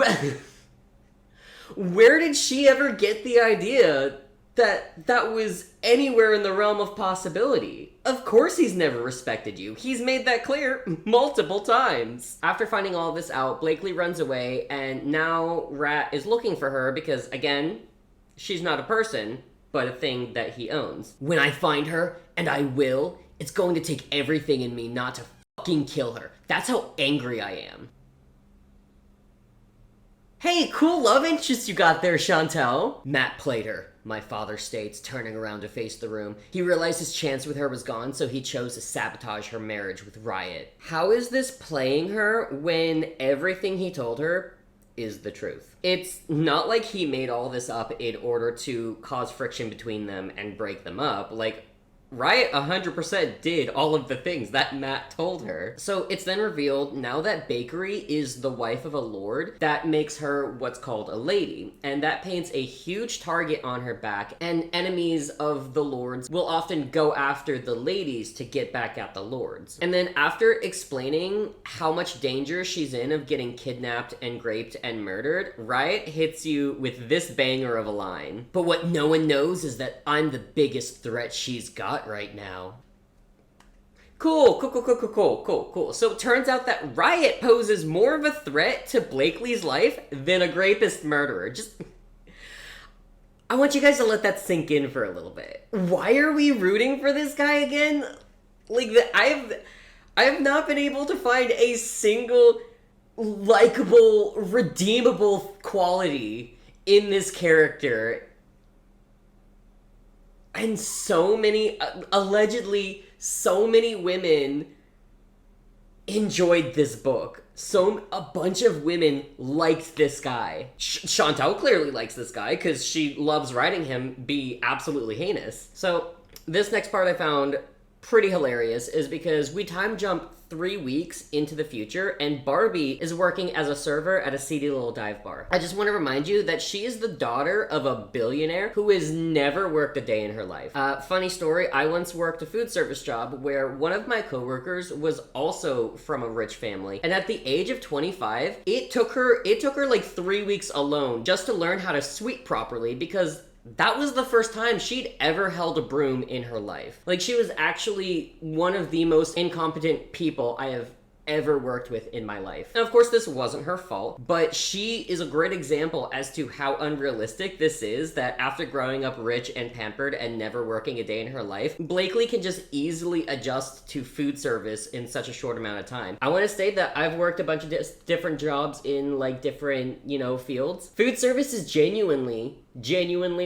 where did she ever get the idea that that was anywhere in the realm of possibility? Of course he's never respected you. He's made that clear multiple times. After finding all this out, Blakely runs away, and now Rat is looking for her because, again, she's not a person, but a thing that he owns. When I find her, and I will, it's going to take everything in me not to fucking kill her. That's how angry I am. Hey, cool love interest you got there, Shantel. Matt played her, my father states, turning around to face the room. He realized his chance with her was gone, so he chose to sabotage her marriage with Riot. How is this playing her when everything he told her is the truth? It's not like he made all this up in order to cause friction between them and break them up. Like, Riot 100% did all of the things that Matt told her. So it's then revealed now that Bakery is the wife of a lord, that makes her what's called a lady, and that paints a huge target on her back, and enemies of the lords will often go after the ladies to get back at the lords. And then after explaining how much danger she's in of getting kidnapped and raped and murdered, Riot hits you with this banger of a line. But what no one knows is that I'm the biggest threat she's got right now. Cool. So it turns out that Riot poses more of a threat to Blakely's life than a rapist murderer. I want you guys to let that sink in for a little bit. Why are we rooting for this guy again? Like, I have not been able to find a single likable, redeemable quality in this character. And so many, allegedly, so many women enjoyed this book. A bunch of women liked this guy. Shantel clearly likes this guy because she loves writing him be absolutely heinous. So this next part I found pretty hilarious is because we time jump 3 weeks into the future, and Barbie is working as a server at a seedy little dive bar. I just want to remind you that she is the daughter of a billionaire who has never worked a day in her life. Funny story, I once worked a food service job where one of my coworkers was also from a rich family, and at the age of 25, it took her like 3 weeks alone just to learn how to sweep properly, because that was the first time she'd ever held a broom in her life. Like, she was actually one of the most incompetent people I have ever worked with in my life. And of course, this wasn't her fault, but she is a great example as to how unrealistic this is, that after growing up rich and pampered and never working a day in her life, Blakely can just easily adjust to food service in such a short amount of time. I want to state that I've worked a bunch of different jobs in like different, fields. Food service is genuinely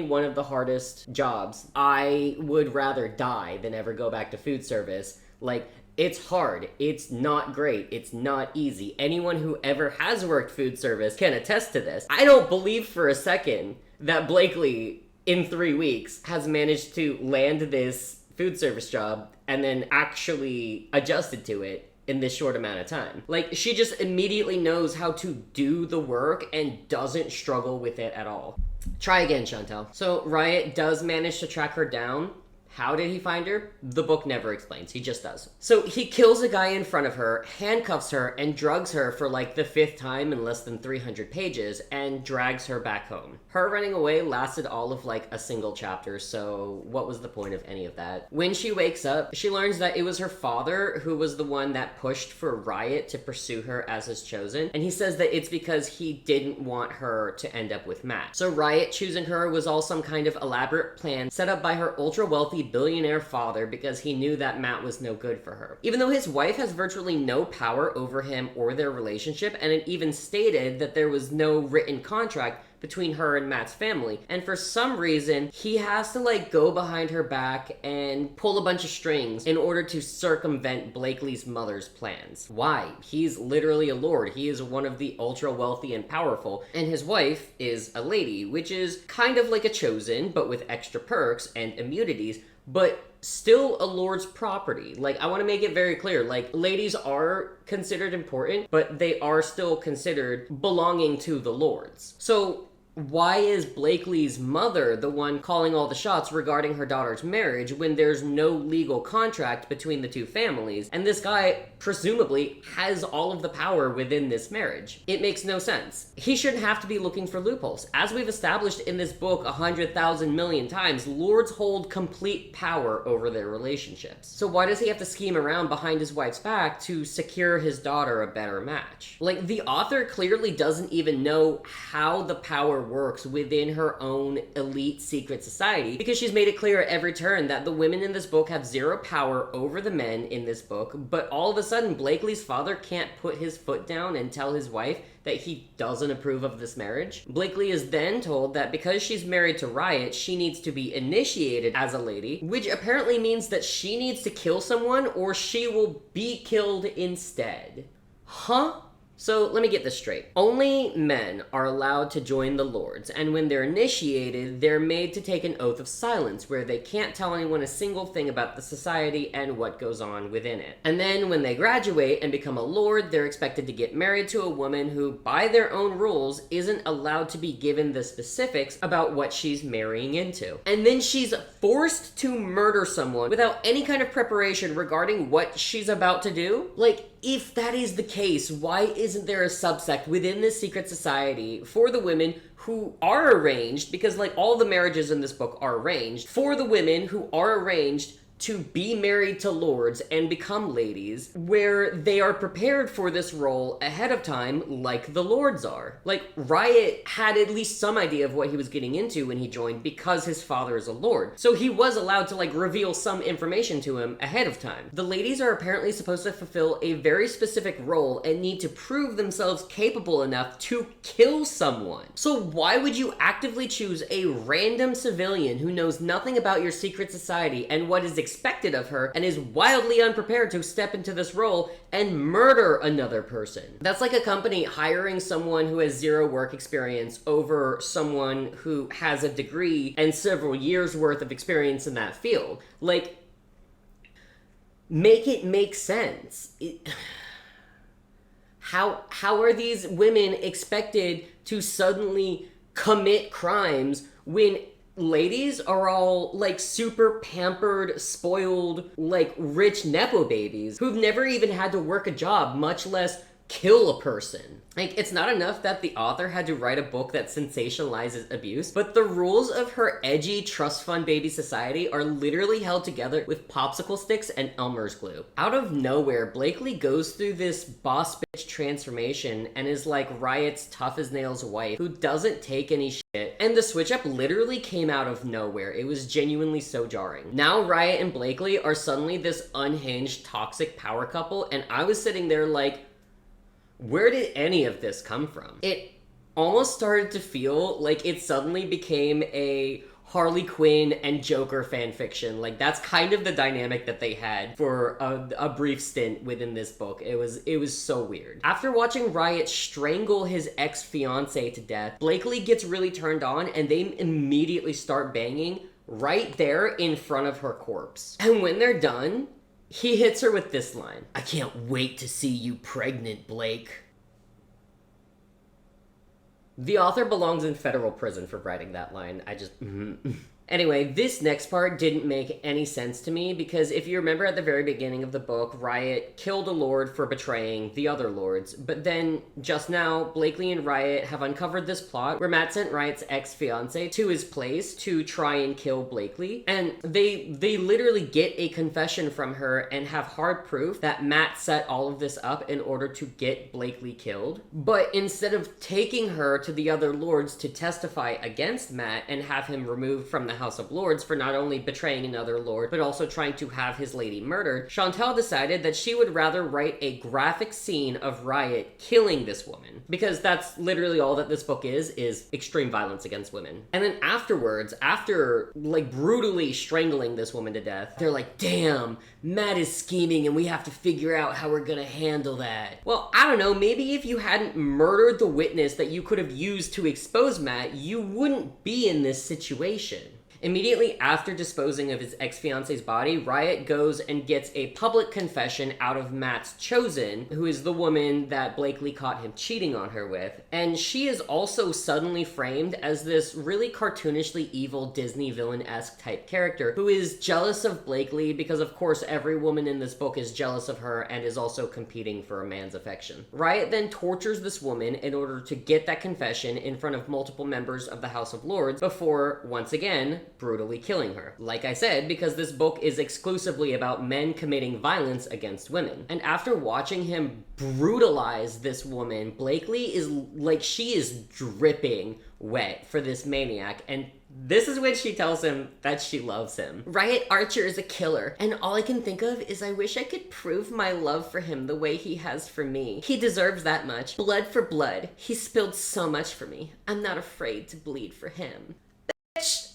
one of the hardest jobs. I would rather die than ever go back to food service. Like, it's hard. It's not great. It's not easy. Anyone who ever has worked food service can attest to this. I don't believe for a second that Blakely, in 3 weeks, has managed to land this food service job and then actually adjusted to it in this short amount of time. Like, she just immediately knows how to do the work and doesn't struggle with it at all. Try again, Shantel. So Riot does manage to track her down. How did he find her? The book never explains. He just does. So he kills a guy in front of her, handcuffs her, and drugs her for like the 5th time in less than 300 pages, and drags her back home. Her running away lasted all of like a single chapter, so what was the point of any of that? When she wakes up, she learns that it was her father who was the one that pushed for Riot to pursue her as his chosen, and he says that it's because he didn't want her to end up with Matt. So Riot choosing her was all some kind of elaborate plan set up by her ultra-wealthy billionaire father because he knew that Matt was no good for her. Even though his wife has virtually no power over him or their relationship, and it even stated that there was no written contract between her and Matt's family. And for some reason, he has to like go behind her back and pull a bunch of strings in order to circumvent Blakely's mother's plans. Why? He's literally a lord. He is one of the ultra wealthy and powerful, and his wife is a lady, which is kind of like a chosen, but with extra perks and immunities, but still a lord's property. Like, I want to make it very clear, like, ladies are considered important, but they are still considered belonging to the lords. So why is Blakely's mother the one calling all the shots regarding her daughter's marriage when there's no legal contract between the two families, and this guy presumably has all of the power within this marriage? It makes no sense. He shouldn't have to be looking for loopholes. As we've established in this book 100,000 million times, lords hold complete power over their relationships. So why does he have to scheme around behind his wife's back to secure his daughter a better match? Like, the author clearly doesn't even know how the power works within her own elite secret society, because she's made it clear at every turn that the women in this book have zero power over the men in this book, but all of a sudden Blakely's father can't put his foot down and tell his wife that he doesn't approve of this marriage. Blakely is then told that because she's married to Riot, she needs to be initiated as a lady, which apparently means that she needs to kill someone or she will be killed instead. Huh? So let me get this straight. Only men are allowed to join the lords, and when they're initiated, they're made to take an oath of silence where they can't tell anyone a single thing about the society and what goes on within it. And then when they graduate and become a lord, they're expected to get married to a woman who, by their own rules, isn't allowed to be given the specifics about what she's marrying into. And then she's forced to murder someone without any kind of preparation regarding what she's about to do? Like, if that is the case, why isn't there a subsect within this secret society for the women who are arranged, because like all the marriages in this book are arranged, for the women who are arranged to be married to lords and become ladies, where they are prepared for this role ahead of time like the lords are? Like, Riot had at least some idea of what he was getting into when he joined because his father is a lord, so he was allowed to like reveal some information to him ahead of time. The ladies are apparently supposed to fulfill a very specific role and need to prove themselves capable enough to kill someone. So why would you actively choose a random civilian who knows nothing about your secret society and what is expected of her and is wildly unprepared to step into this role and murder another person? That's like a company hiring someone who has zero work experience over someone who has a degree and several years worth of experience in that field. Like, make it make sense. How are these women expected to suddenly commit crimes when ladies are all like super pampered, spoiled, like rich nepo babies who've never even had to work a job, much less kill a person? Like, it's not enough that the author had to write a book that sensationalizes abuse, but the rules of her edgy trust fund baby society are literally held together with popsicle sticks and Elmer's glue. Out of nowhere, Blakely goes through this boss bitch transformation and is like Riot's tough as nails wife who doesn't take any shit, and the switch up literally came out of nowhere. It was genuinely so jarring. Now Riot and Blakely are suddenly this unhinged toxic power couple, and I was sitting there like, where did any of this come from? It almost started to feel like it suddenly became a Harley Quinn and Joker fanfiction. Like, that's kind of the dynamic that they had for a brief stint within this book. It was so weird. After watching Riot strangle his ex-fiancée to death, Blakely gets really turned on and they immediately start banging right there in front of her corpse. And when they're done, he hits her with this line: "I can't wait to see you pregnant, Blake." The author belongs in federal prison for writing that line. Anyway, this next part didn't make any sense to me because if you remember at the very beginning of the book, Riot killed a lord for betraying the other lords. But then, just now, Blakely and Riot have uncovered this plot where Matt sent Riot's ex-fiancé to his place to try and kill Blakely. And they literally get a confession from her and have hard proof that Matt set all of this up in order to get Blakely killed. But instead of taking her to the other lords to testify against Matt and have him removed from the House of Lords for not only betraying another lord, but also trying to have his lady murdered, Shantel decided that she would rather write a graphic scene of Riot killing this woman. Because that's literally all that this book is extreme violence against women. And then afterwards, after like brutally strangling this woman to death, they're like, damn, Matt is scheming and we have to figure out how we're gonna handle that. Well, I don't know, maybe if you hadn't murdered the witness that you could have used to expose Matt, you wouldn't be in this situation. Immediately after disposing of his ex-fiance's body, Riot goes and gets a public confession out of Matt's chosen, who is the woman that Blakely caught him cheating on her with. And she is also suddenly framed as this really cartoonishly evil Disney villain-esque type character who is jealous of Blakely because of course every woman in this book is jealous of her and is also competing for a man's affection. Riot then tortures this woman in order to get that confession in front of multiple members of the House of Lords before, once again, brutally killing her. Like I said, because this book is exclusively about men committing violence against women. And after watching him brutalize this woman, Blakely is like, she is dripping wet for this maniac, and this is when she tells him that she loves him. Riot Archer is a killer, and all I can think of is I wish I could prove my love for him the way he has for me. He deserves that much. Blood for blood. He spilled so much for me. I'm not afraid to bleed for him. Bitch!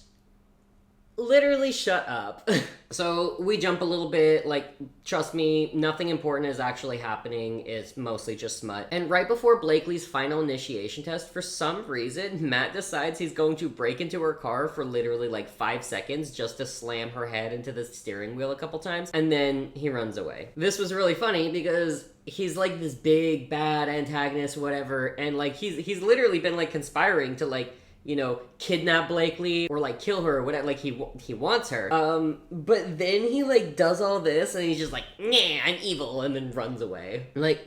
Literally shut up. So we jump a little bit, like, trust me, nothing important is actually happening. It's mostly just smut. And right before Blakely's final initiation test, for some reason, Matt decides he's going to break into her car for literally like 5 seconds just to slam her head into the steering wheel a couple times, and then he runs away. This was really funny because he's like this big, bad antagonist, whatever, and like he's literally been like conspiring to like, you know, kidnap Blakely or like kill her or whatever, like he wants her. But then he like does all this and he's just like, nah, I'm evil, and then runs away. Like,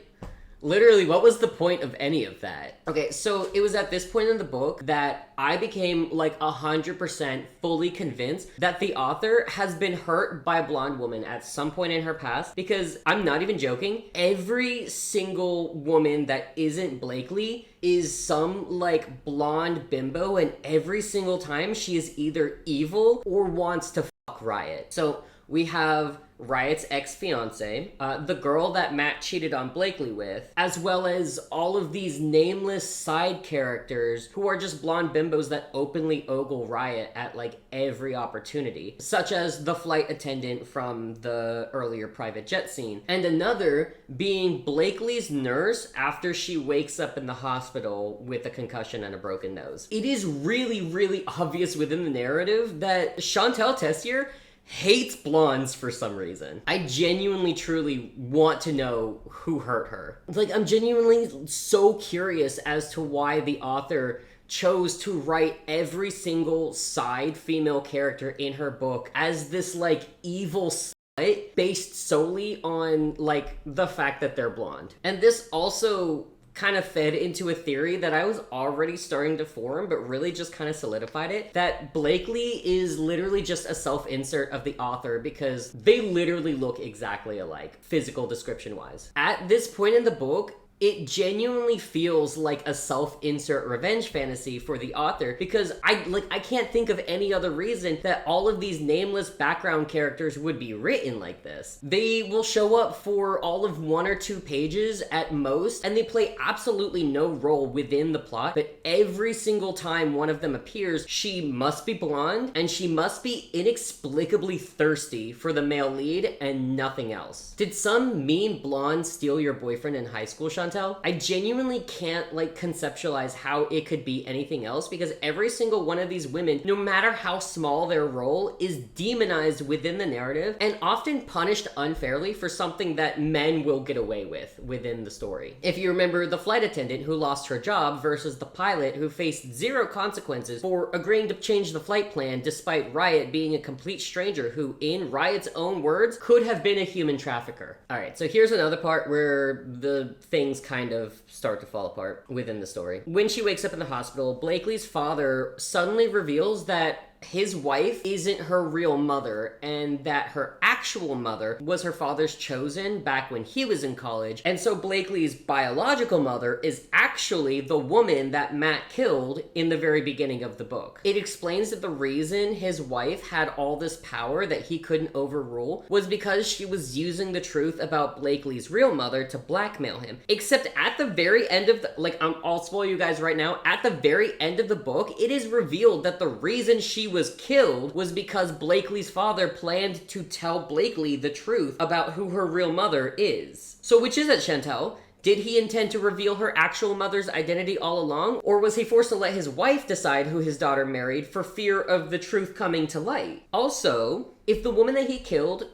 literally, what was the point of any of that? Okay, so it was at this point in the book that I became like 100% fully convinced that the author has been hurt by a blonde woman at some point in her past, because I'm not even joking, every single woman that isn't Blakely is some like blonde bimbo, and every single time she is either evil or wants to fuck Riot. So we have Riot's ex-fiance, the girl that Matt cheated on Blakely with, as well as all of these nameless side characters who are just blonde bimbos that openly ogle Riot at like every opportunity, such as the flight attendant from the earlier private jet scene, and another being Blakely's nurse after she wakes up in the hospital with a concussion and a broken nose. It is really, really obvious within the narrative that Shantel Tessier hates blondes for some reason. I genuinely, truly want to know who hurt her. Like, I'm genuinely so curious as to why the author chose to write every single side female character in her book as this, like, evil slut based solely on, like, the fact that they're blonde. And this also kind of fed into a theory that I was already starting to form, but really just kind of solidified it, that Blakely is literally just a self-insert of the author because they literally look exactly alike, physical description-wise. At this point in the book, it genuinely feels like a self-insert revenge fantasy for the author, because I can't think of any other reason that all of these nameless background characters would be written like this. They will show up for all of 1 or 2 pages at most, and they play absolutely no role within the plot, but every single time one of them appears, she must be blonde, and she must be inexplicably thirsty for the male lead and nothing else. Did some mean blonde steal your boyfriend in high school, Shantel? Shantel. I genuinely can't like conceptualize how it could be anything else, because every single one of these women, no matter how small their role, is demonized within the narrative and often punished unfairly for something that men will get away with within the story. If you remember the flight attendant who lost her job versus the pilot who faced zero consequences for agreeing to change the flight plan despite Riot being a complete stranger who, in Riot's own words, could have been a human trafficker. Alright, so here's another part where the things kind of start to fall apart within the story. When she wakes up in the hospital, Blakely's father suddenly reveals that his wife isn't her real mother, and that her actual mother was her father's chosen back when he was in college, and so Blakely's biological mother is actually the woman that Matt killed in the very beginning of the book. It explains that the reason his wife had all this power that he couldn't overrule was because she was using the truth about Blakely's real mother to blackmail him. Except at the very end of the, I'll spoil you guys right now, at the very end of the book, it is revealed that the reason she was killed was because Blakely's father planned to tell Blakely the truth about who her real mother is. So which is it, Shantel? Did he intend to reveal her actual mother's identity all along? Or was he forced to let his wife decide who his daughter married for fear of the truth coming to light? Also, if the woman that he killed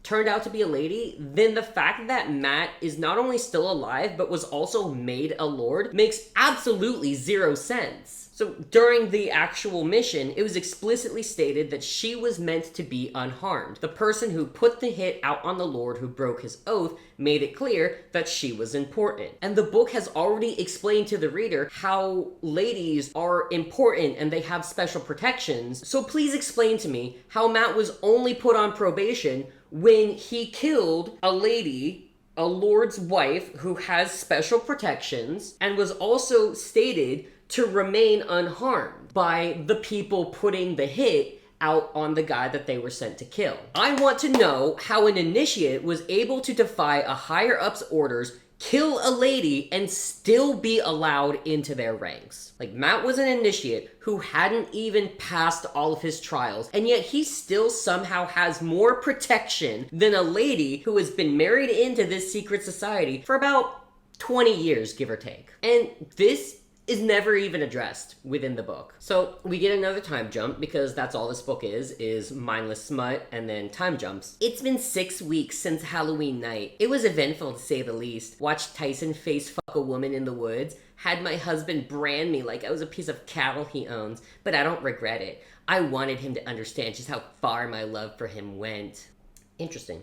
turned out to be a lady, then the fact that Matt is not only still alive, but was also made a lord makes absolutely zero sense. So during the actual mission, it was explicitly stated that she was meant to be unharmed. The person who put the hit out on the Lord who broke his oath made it clear that she was important. And the book has already explained to the reader how ladies are important and they have special protections. So please explain to me how Matt was only put on probation when he killed a lady, a lord's wife who has special protections, and was also stated to remain unharmed by the people putting the hit out on the guy that they were sent to kill. I want to know how an initiate was able to defy a higher up's orders, kill a lady, and still be allowed into their ranks. Like, Matt was an initiate who hadn't even passed all of his trials, and yet he still somehow has more protection than a lady who has been married into this secret society for about 20 years, give or take. And this is never even addressed within the book. So we get another time jump, because that's all this book is mindless smut and then time jumps. It's been 6 weeks since Halloween night. It was eventful to say the least. Watched Tyson face fuck a woman in the woods, had my husband brand me like I was a piece of cattle he owns, but I don't regret it. I wanted him to understand just how far my love for him went. Interesting.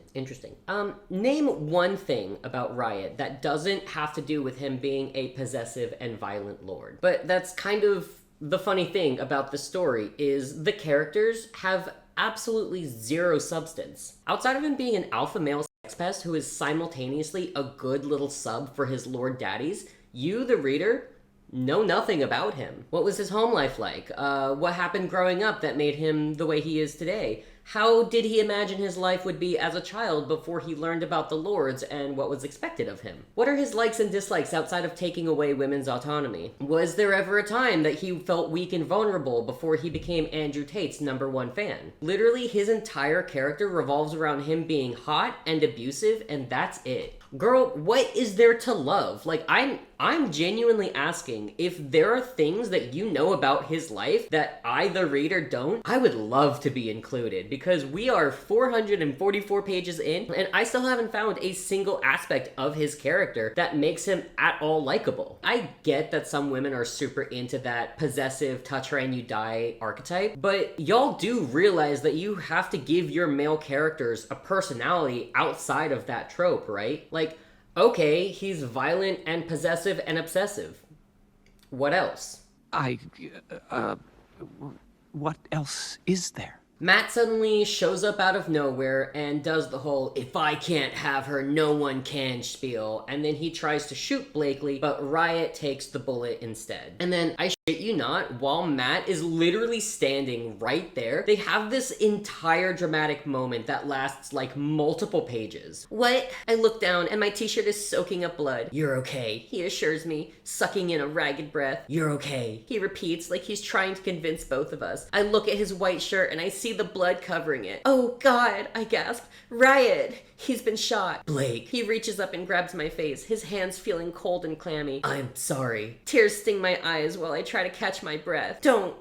Name one thing about Riot that doesn't have to do with him being a possessive and violent lord. But that's kind of the funny thing about the story, is the characters have absolutely zero substance. Outside of him being an alpha male sex pest who is simultaneously a good little sub for his lord daddies, you, the reader, know nothing about him. What was his home life like? What happened growing up that made him the way he is today? How did he imagine his life would be as a child before he learned about the lords and what was expected of him? What are his likes and dislikes outside of taking away women's autonomy? Was there ever a time that he felt weak and vulnerable before he became Andrew Tate's #1 fan? Literally, his entire character revolves around him being hot and abusive, and that's it. Girl, what is there to love? Like, I'm genuinely asking, if there are things that you know about his life that I, the reader, don't, I would love to be included, because we are 444 pages in, and I still haven't found a single aspect of his character that makes him at all likable. I get that some women are super into that possessive, touch her and you die archetype, but y'all do realize that you have to give your male characters a personality outside of that trope, right? Like, okay, he's violent and possessive and obsessive. What else? What else is there? Matt suddenly shows up out of nowhere and does the whole "if I can't have her, no one can" spiel, and then he tries to shoot Blakely, but Riot takes the bullet instead. And then, I shit you not, while Matt is literally standing right there, they have this entire dramatic moment that lasts like multiple pages. What? I look down and my t-shirt is soaking up blood. "You're okay," he assures me, sucking in a ragged breath. "You're okay," he repeats like he's trying to convince both of us. I look at his white shirt and I see see the blood covering it. "Oh God," I gasped. "Riot! He's been shot." "Blake." He reaches up and grabs my face, his hands feeling cold and clammy. "I'm sorry." Tears sting my eyes while I try to catch my breath. Don't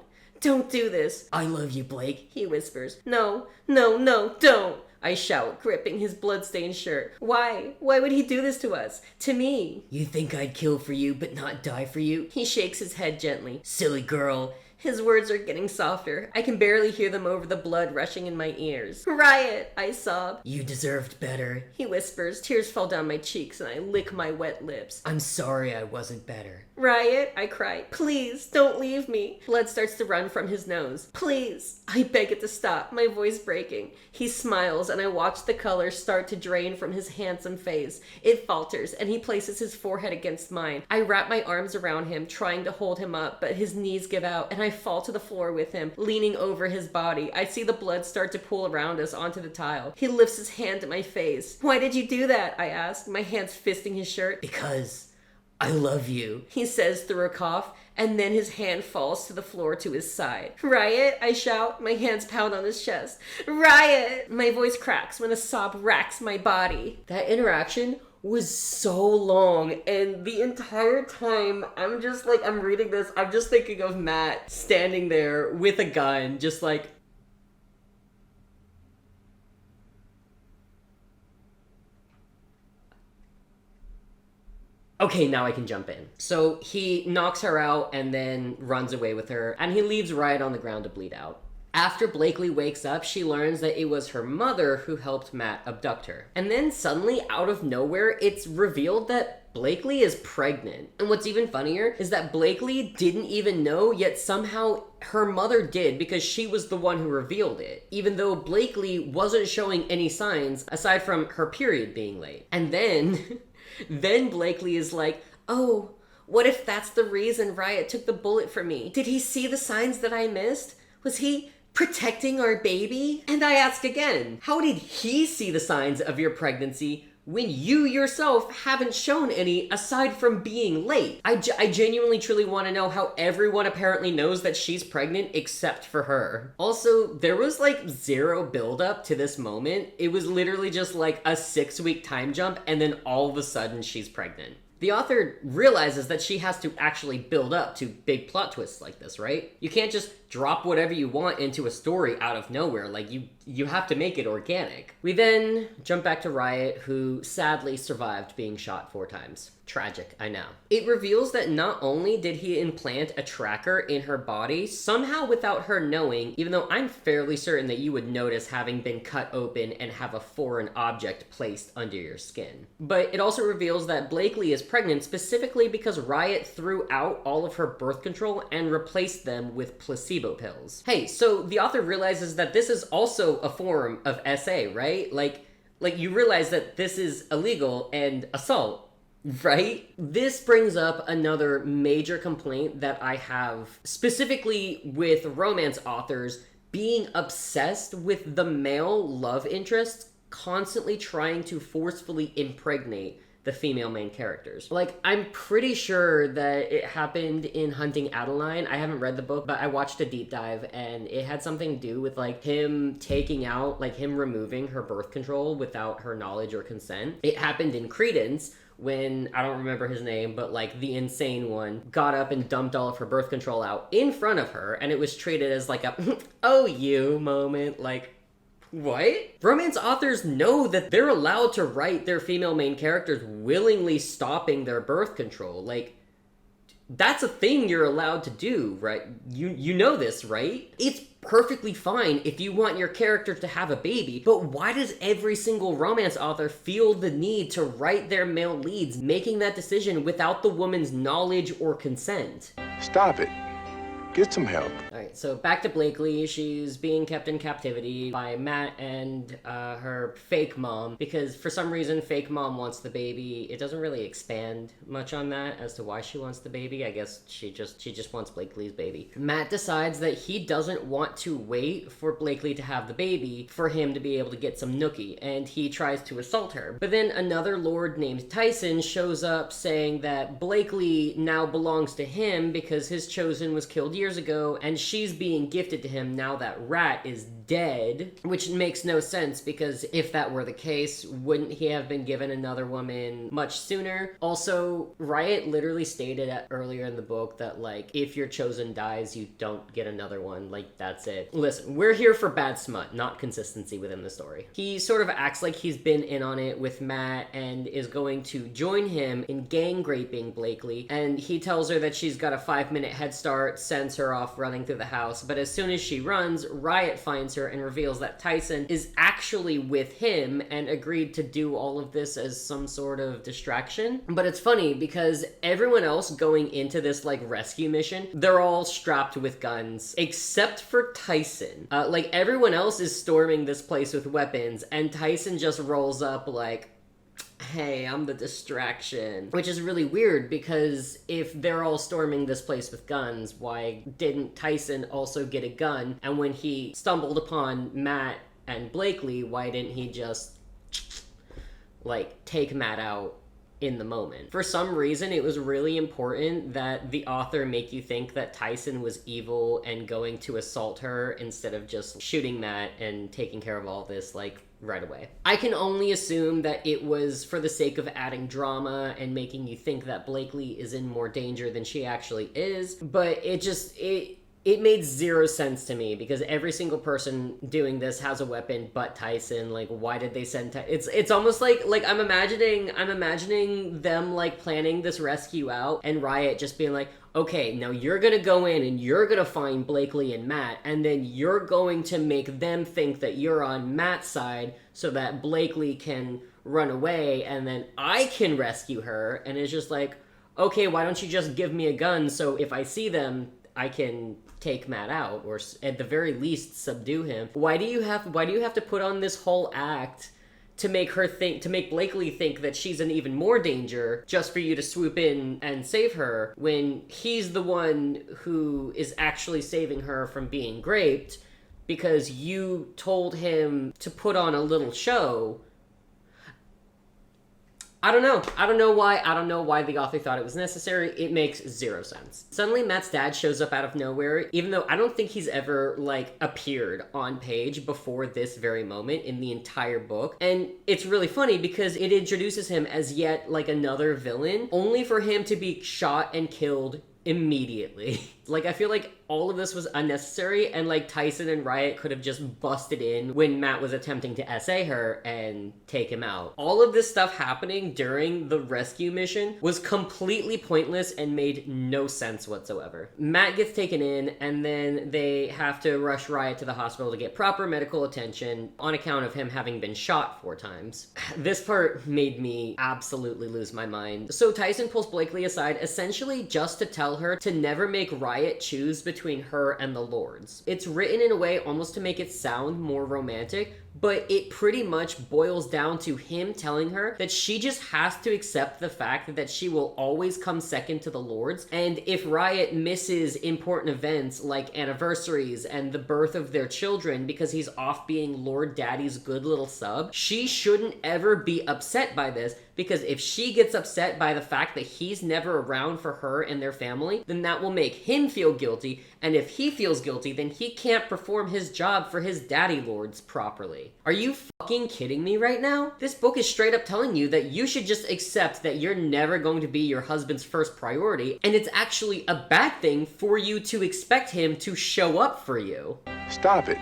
do this." "I love you, Blake," he whispers. No, don't." I shout, gripping his bloodstained shirt. Why? Why would he do this to us? To me? "You think I'd kill for you, but not die for you?" He shakes his head gently. "Silly girl." His words are getting softer. I can barely hear them over the blood rushing in my ears. "Riot," I sob. "You deserved better," he whispers. Tears fall down my cheeks and I lick my wet lips. "I'm sorry I wasn't better." "Riot," I cry. "Please, don't leave me." Blood starts to run from his nose. "Please." I beg it to stop, my voice breaking. He smiles and I watch the color start to drain from his handsome face. It falters and he places his forehead against mine. I wrap my arms around him, trying to hold him up, but his knees give out and I fall to the floor with him, leaning over his body. I see the blood start to pool around us onto the tile. He lifts his hand to my face. "Why did you do that?" I ask, my hands fisting his shirt. "Because I love you," he says through a cough, and then his hand falls to the floor to his side. "Riot," I shout, my hands pound on his chest. "Riot!" My voice cracks when a sob racks my body. That interaction was so long, and the entire time I'm reading this, I'm just thinking of Matt standing there with a gun, just like, okay, now I can jump in. So he knocks her out and then runs away with her, and he leaves Riot on the ground to bleed out. After Blakely wakes up, she learns that it was her mother who helped Matt abduct her. And then suddenly, out of nowhere, it's revealed that Blakely is pregnant. And what's even funnier is that Blakely didn't even know, yet somehow her mother did because she was the one who revealed it, even though Blakely wasn't showing any signs aside from her period being late. And then, then Blakely is like, "Oh, what if that's the reason Riot took the bullet for me? Did he see the signs that I missed? Was he protecting our baby?" And I ask again, how did he see the signs of your pregnancy when you yourself haven't shown any aside from being late? I genuinely truly want to know how everyone apparently knows that she's pregnant except for her. Also, there was like zero buildup to this moment. It was literally just like a 6-week time jump and then all of a sudden she's pregnant. The author realizes that she has to actually build up to big plot twists like this, right? You can't just drop whatever you want into a story out of nowhere. Like, you have to make it organic. We then jump back to Riot, who sadly survived being shot 4 times. Tragic, I know. It reveals that not only did he implant a tracker in her body, somehow without her knowing, even though I'm fairly certain that you would notice having been cut open and have a foreign object placed under your skin. But it also reveals that Blakely is pregnant specifically because Riot threw out all of her birth control and replaced them with placebo pills. Hey, so the author realizes that this is also a form of SA, right? Like you realize that this is illegal and assault, right? This brings up another major complaint that I have specifically with romance authors being obsessed with the male love interests constantly trying to forcefully impregnate the female main characters. Like, I'm pretty sure that it happened in Hunting Adeline. I haven't read the book, but I watched a deep dive and it had something to do with like him taking out, like him removing her birth control without her knowledge or consent. It happened in Credence when, I don't remember his name, but like the insane one got up and dumped all of her birth control out in front of her, and it was treated as like a oh you moment. Like, what? Romance authors know that they're allowed to write their female main characters willingly stopping their birth control. Like, that's a thing you're allowed to do, right? You know this, right? It's perfectly fine if you want your character to have a baby, but why does every single romance author feel the need to write their male leads making that decision without the woman's knowledge or consent? Stop it. Get some help. Alright, so back to Blakely. She's being kept in captivity by Matt and her fake mom, because for some reason fake mom wants the baby. It doesn't really expand much on that as to why she wants the baby. I guess she just wants Blakely's baby. Matt decides that he doesn't want to wait for Blakely to have the baby for him to be able to get some nookie, and he tries to assault her. But then another lord named Tyson shows up saying that Blakely now belongs to him because his chosen was killed years ago, and she she's being gifted to him now that Rat is dead, which makes no sense because if that were the case, wouldn't he have been given another woman much sooner? Also, Riot literally stated earlier in the book that, like, if your chosen dies, you don't get another one. Like, that's it. Listen, we're here for bad smut, not consistency within the story. He sort of acts like he's been in on it with Matt and is going to join him in gang raping Blakely, and he tells her that she's got a 5-minute head start, sends her off running through the house, but as soon as she runs, Riot finds her and reveals that Tyson is actually with him and agreed to do all of this as some sort of distraction. But it's funny because everyone else going into this, like, rescue mission, they're all strapped with guns, except for Tyson. Like, everyone else is storming this place with weapons, and Tyson just rolls up like, hey, I'm the distraction. Which is really weird because if they're all storming this place with guns, why didn't Tyson also get a gun? And when he stumbled upon Matt and Blakely, why didn't he just, like, take Matt out in the moment? For some reason, it was really important that the author make you think that Tyson was evil and going to assault her instead of just shooting Matt and taking care of all this, like, right away. I can only assume that it was for the sake of adding drama and making you think that Blakely is in more danger than she actually is, but it made zero sense to me because every single person doing this has a weapon but Tyson. Like, why did they send it's almost like I'm imagining them, like, planning this rescue out and Riot just being like, okay, now you're gonna go in and you're gonna find Blakely and Matt, and then you're going to make them think that you're on Matt's side so that Blakely can run away and then I can rescue her. And it's just like, okay, why don't you just give me a gun so if I see them, I can take Matt out, or at the very least subdue him. Why do you have to put on this whole act to make Blakely think that she's in even more danger just for you to swoop in and save her when he's the one who is actually saving her from being raped because you told him to put on a little show? I don't know why the author thought it was necessary. It makes zero sense. Suddenly Matt's dad shows up out of nowhere, even though I don't think he's ever, like, appeared on page before this very moment in the entire book. And it's really funny because it introduces him as yet, like, another villain, only for him to be shot and killed immediately. Like, I feel like all of this was unnecessary, and, like, Tyson and Riot could have just busted in when Matt was attempting to essay her and take him out. All of this stuff happening during the rescue mission was completely pointless and made no sense whatsoever. Matt gets taken in, and then they have to rush Riot to the hospital to get proper medical attention on account of him having been shot 4 times. This part made me absolutely lose my mind. So Tyson pulls Blakely aside, essentially just to tell her to never make Riot choose between her and the Lords. It's written in a way almost to make it sound more romantic, but it pretty much boils down to him telling her that she just has to accept the fact that she will always come second to the Lords, and if Riot misses important events like anniversaries and the birth of their children because he's off being Lord Daddy's good little sub, she shouldn't ever be upset by this, because if she gets upset by the fact that he's never around for her and their family, then that will make him feel guilty, and if he feels guilty, then he can't perform his job for his daddy lords properly. Are you fucking kidding me right now? This book is straight up telling you that you should just accept that you're never going to be your husband's first priority, and it's actually a bad thing for you to expect him to show up for you. Stop it.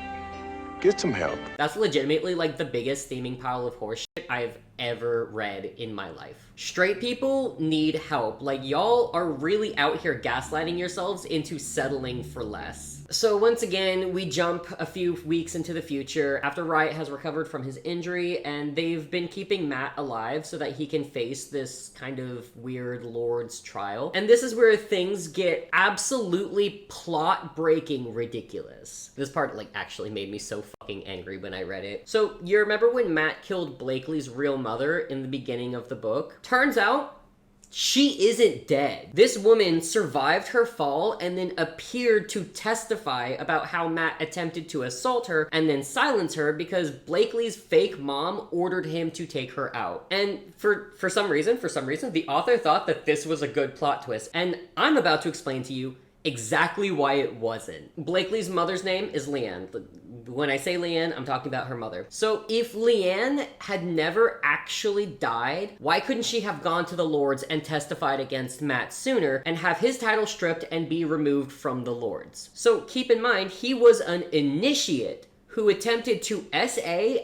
Get some help. That's legitimately, like, the biggest steaming pile of horseshit I've ever read in my life. Straight people need help. Like, y'all are really out here gaslighting yourselves into settling for less. So once again, we jump a few weeks into the future after Riot has recovered from his injury, and they've been keeping Matt alive so that he can face this kind of weird Lord's trial. And this is where things get absolutely plot-breaking ridiculous. This part, like, actually made me so fucking angry when I read it. So, you remember when Matt killed Blakely's real mother in the beginning of the book? Turns out, she isn't dead. This woman survived her fall and then appeared to testify about how Matt attempted to assault her and then silence her because Blakely's fake mom ordered him to take her out. And for some reason, the author thought that this was a good plot twist. And I'm about to explain to you exactly why it wasn't. Blakely's mother's name is Leanne. When I say Leanne, I'm talking about her mother. So if Leanne had never actually died, why couldn't she have gone to the Lords and testified against Matt sooner and have his title stripped and be removed from the Lords? So keep in mind, he was an initiate who attempted to SA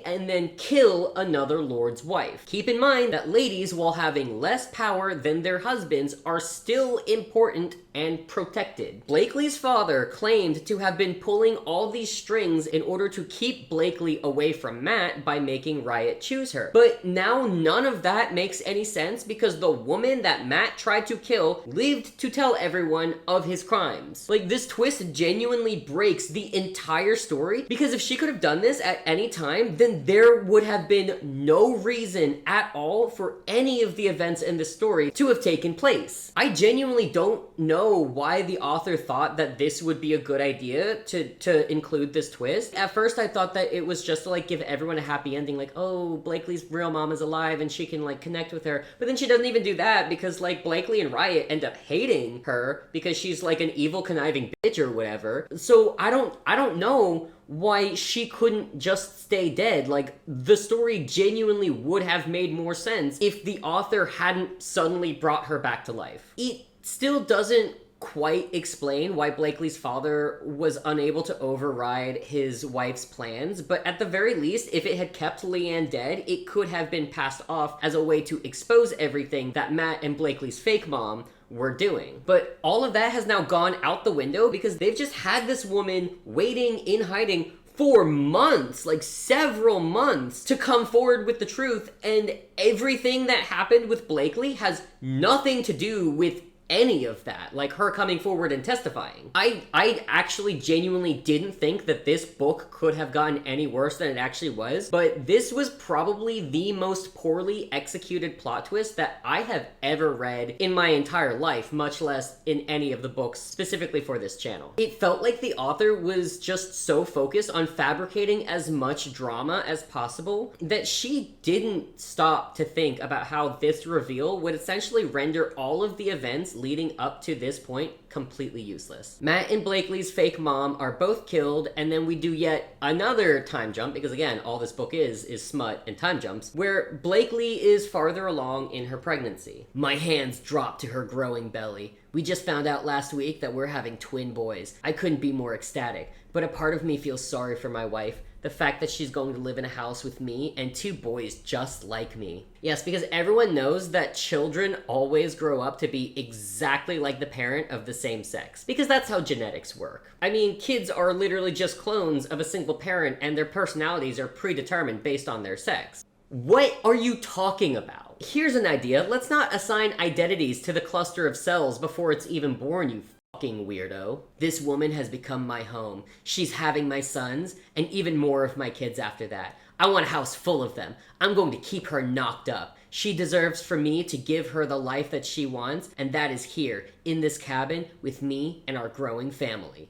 and then kill another lord's wife. Keep in mind that ladies, while having less power than their husbands, are still important and protected. Blakely's father claimed to have been pulling all these strings in order to keep Blakely away from Matt by making Riot choose her. But now none of that makes any sense because the woman that Matt tried to kill lived to tell everyone of his crimes. Like, this twist genuinely breaks the entire story because if she could have done this at any time, then there would have been no reason at all for any of the events in the story to have taken place. I genuinely don't know why the author thought that this would be a good idea to include this twist. At first I thought that it was just to like give everyone a happy ending, like, oh, Blakely's real mom is alive and she can like connect with her. But then she doesn't even do that because like Blakely and Riot end up hating her because she's like an evil conniving bitch or whatever. So I don't know why she couldn't just stay dead. Like, the story genuinely would have made more sense if the author hadn't suddenly brought her back to life. It still doesn't quite explain why Blakely's father was unable to override his wife's plans, but at the very least, if it had kept Leanne dead, it could have been passed off as a way to expose everything that Matt and Blakely's fake mom were doing. But all of that has now gone out the window because they've just had this woman waiting in hiding for months, like several months, to come forward with the truth, and everything that happened with Blakely has nothing to do with any of that, like her coming forward and testifying. I actually genuinely didn't think that this book could have gotten any worse than it actually was, but this was probably the most poorly executed plot twist that I have ever read in my entire life, much less in any of the books specifically for this channel. It felt like the author was just so focused on fabricating as much drama as possible that she didn't stop to think about how this reveal would essentially render all of the events leading up to this point completely useless. Matt and Blakely's fake mom are both killed, and then we do yet another time jump, because again, all this book is smut and time jumps, where Blakely is farther along in her pregnancy. My hands drop to her growing belly. We just found out last week that we're having twin boys. I couldn't be more ecstatic, but a part of me feels sorry for my wife. The fact that she's going to live in a house with me and two boys just like me. Yes, because everyone knows that children always grow up to be exactly like the parent of the same sex. Because that's how genetics work. I mean, kids are literally just clones of a single parent and their personalities are predetermined based on their sex. What are you talking about? Here's an idea. Let's not assign identities to the cluster of cells before it's even born, you fucking weirdo. This woman has become my home. She's having my sons, and even more of my kids after that. I want a house full of them. I'm going to keep her knocked up. She deserves for me to give her the life that she wants, and that is here, in this cabin, with me and our growing family.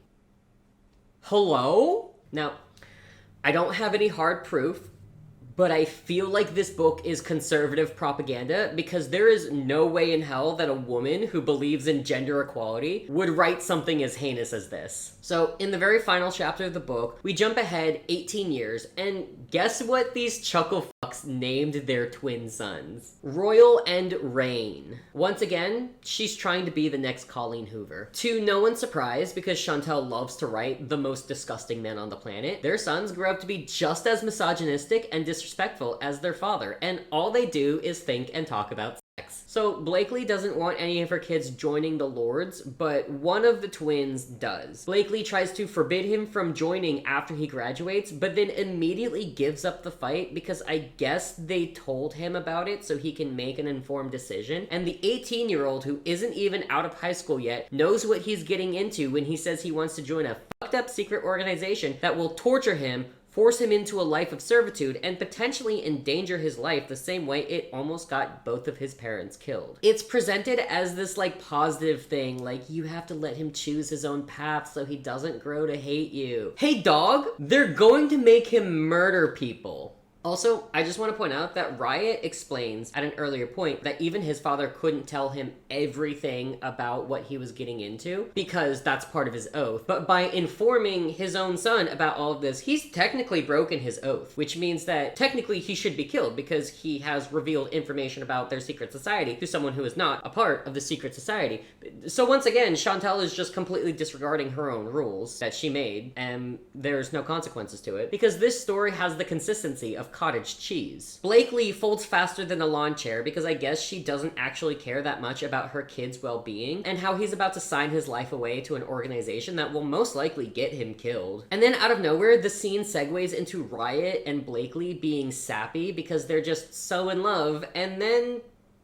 Hello? Now, I don't have any hard proof, but I feel like this book is conservative propaganda because there is no way in hell that a woman who believes in gender equality would write something as heinous as this. So, in the very final chapter of the book, we jump ahead 18 years, and guess what these chuckle fucks named their twin sons? Royal and Rain. Once again, she's trying to be the next Colleen Hoover. To no one's surprise, because Shantel loves to write the most disgusting men on the planet, their sons grew up to be just as misogynistic and disrespectful as their father, and all they do is think and talk about sex. So Blakely doesn't want any of her kids joining the Lords, but one of the twins does. Blakely tries to forbid him from joining after he graduates, but then immediately gives up the fight because I guess they told him about it so he can make an informed decision. And the 18-year-old who isn't even out of high school yet knows what he's getting into when he says he wants to join a fucked up secret organization that will torture him, force him into a life of servitude, and potentially endanger his life the same way it almost got both of his parents killed. It's presented as this like positive thing, like you have to let him choose his own path so he doesn't grow to hate you. Hey dog, they're going to make him murder people. Also, I just want to point out that Riot explains at an earlier point that even his father couldn't tell him everything about what he was getting into because that's part of his oath. But by informing his own son about all of this, he's technically broken his oath, which means that technically he should be killed because he has revealed information about their secret society to someone who is not a part of the secret society. So once again, Shantel is just completely disregarding her own rules that she made, and there's no consequences to it because this story has the consistency of cottage cheese. Blakely folds faster than a lawn chair because I guess she doesn't actually care that much about her kid's well-being and how he's about to sign his life away to an organization that will most likely get him killed. And then out of nowhere, the scene segues into Riot and Blakely being sappy because they're just so in love, and then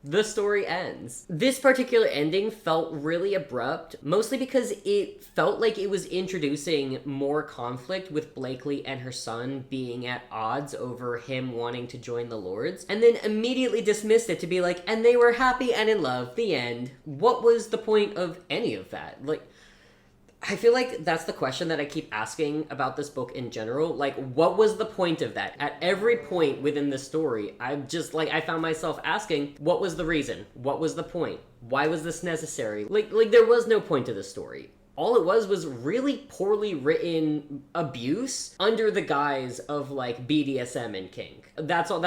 the story ends. This particular ending felt really abrupt, mostly because it felt like it was introducing more conflict with Blakely and her son being at odds over him wanting to join the Lords, and then immediately dismissed it to be like, and they were happy and in love, the end. What was the point of any of that? Like, I feel like that's the question that I keep asking about this book in general. Like, what was the point of that? At every point within the story, I found myself asking, what was the reason? What was the point? Why was this necessary? Like there was no point to this story. All it was really poorly written abuse under the guise of, like, BDSM and kink. That was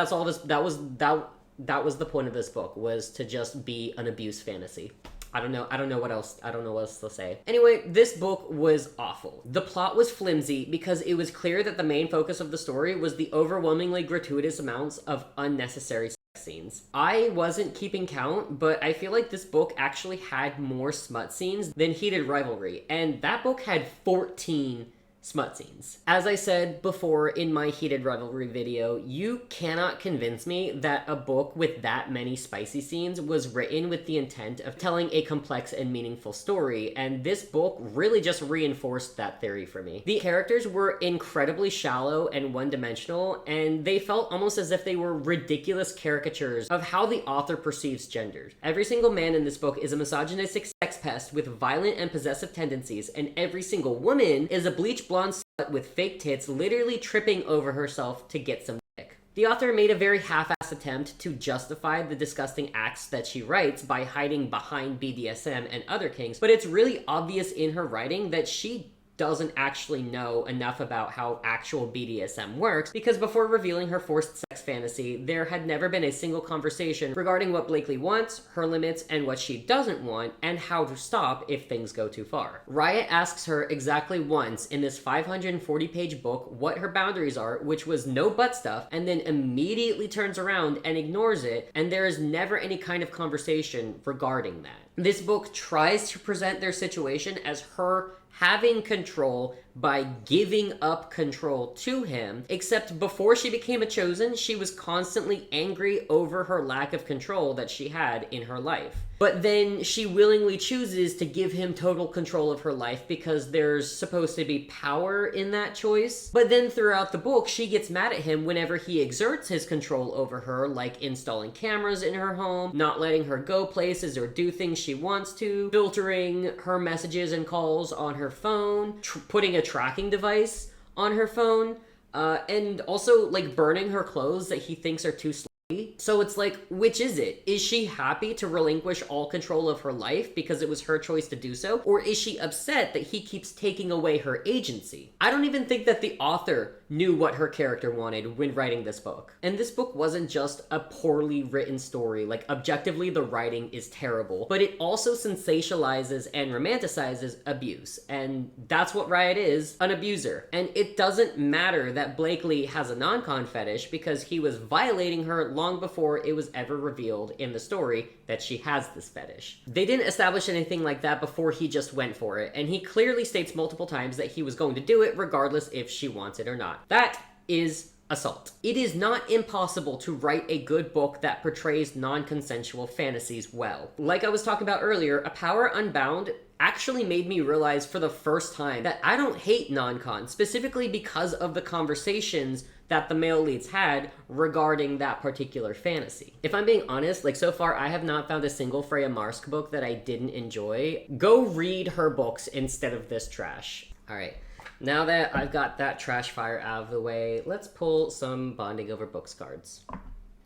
the point of this book, was to just be an abuse fantasy. I don't know what else to say. Anyway, this book was awful. The plot was flimsy because it was clear that the main focus of the story was the overwhelmingly gratuitous amounts of unnecessary sex scenes. I wasn't keeping count, but I feel like this book actually had more smut scenes than Heated Rivalry, and that book had 14 smut scenes. As I said before in my Heated Rivalry video, you cannot convince me that a book with that many spicy scenes was written with the intent of telling a complex and meaningful story, and this book really just reinforced that theory for me. The characters were incredibly shallow and one-dimensional, and they felt almost as if they were ridiculous caricatures of how the author perceives genders. Every single man in this book is a misogynistic sex pest with violent and possessive tendencies, and every single woman is a bleach blonde slut with fake tits literally tripping over herself to get some dick. The author made a very half-assed attempt to justify the disgusting acts that she writes by hiding behind BDSM and other kinks, but it's really obvious in her writing that she doesn't actually know enough about how actual BDSM works, because before revealing her forced sex fantasy, there had never been a single conversation regarding what Blakely wants, her limits, and what she doesn't want, and how to stop if things go too far. Riot asks her exactly once in this 540-page book what her boundaries are, which was no butt stuff, and then immediately turns around and ignores it, and there is never any kind of conversation regarding that. This book tries to present their situation as her having control by giving up control to him, except before she became a chosen, she was constantly angry over her lack of control that she had in her life. But then she willingly chooses to give him total control of her life because there's supposed to be power in that choice. But then throughout the book, she gets mad at him whenever he exerts his control over her, like installing cameras in her home, not letting her go places or do things she wants to, filtering her messages and calls on her phone, putting a tracking device on her phone, and also, like, burning her clothes that he thinks are too So it's like, which is it? Is she happy to relinquish all control of her life because it was her choice to do so? Or is she upset that he keeps taking away her agency? I don't even think that the author knew what her character wanted when writing this book. And this book wasn't just a poorly written story, like objectively the writing is terrible, but it also sensationalizes and romanticizes abuse. And that's what Riot is, an abuser. And it doesn't matter that Blakely has a non-con fetish because he was violating her long before it was ever revealed in the story that she has this fetish. They didn't establish anything like that before he just went for it, and he clearly states multiple times that he was going to do it regardless if she wants it or not. That is assault. It is not impossible to write a good book that portrays non-consensual fantasies well. Like I was talking about earlier, A Power Unbound actually made me realize for the first time that I don't hate non-con, specifically because of the conversations that the male leads had regarding that particular fantasy. If I'm being honest, like so far I have not found a single Freya Marsk book that I didn't enjoy. Go read her books instead of this trash. All right. Now that I've got that trash fire out of the way, let's pull some bonding over books cards.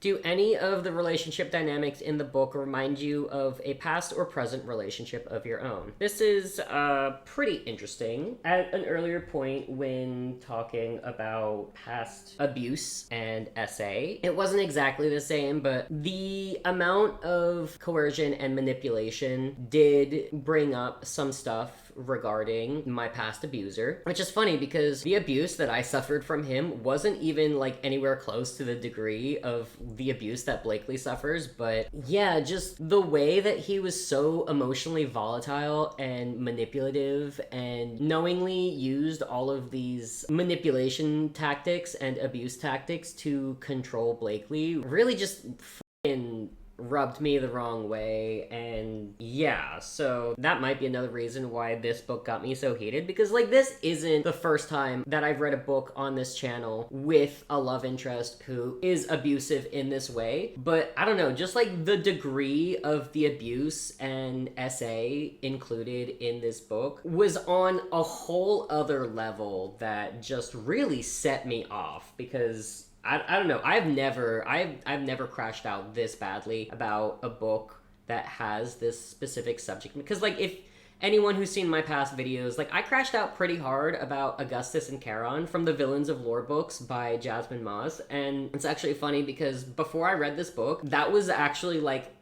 Do any of the relationship dynamics in the book remind you of a past or present relationship of your own? This is pretty interesting. At an earlier point when talking about past abuse and SA, it wasn't exactly the same, but the amount of coercion and manipulation did bring up some stuff regarding my past abuser, which is funny because the abuse that I suffered from him wasn't even like anywhere close to the degree of the abuse that Blakely suffers. But yeah, just the way that he was so emotionally volatile and manipulative and knowingly used all of these manipulation tactics and abuse tactics to control Blakely really just fucking rubbed me the wrong way. And yeah, so that might be another reason why this book got me so heated, because like this isn't the first time that I've read a book on this channel with a love interest who is abusive in this way. But I don't know, just like the degree of the abuse and SA included in this book was on a whole other level that just really set me off, because I don't know. I've never crashed out this badly about a book that has this specific subject. Because like if anyone who's seen my past videos, like I crashed out pretty hard about Augustus and Charon from the Villains of Lore books by Jasmine Moss. And it's actually funny because before I read this book, that was actually like,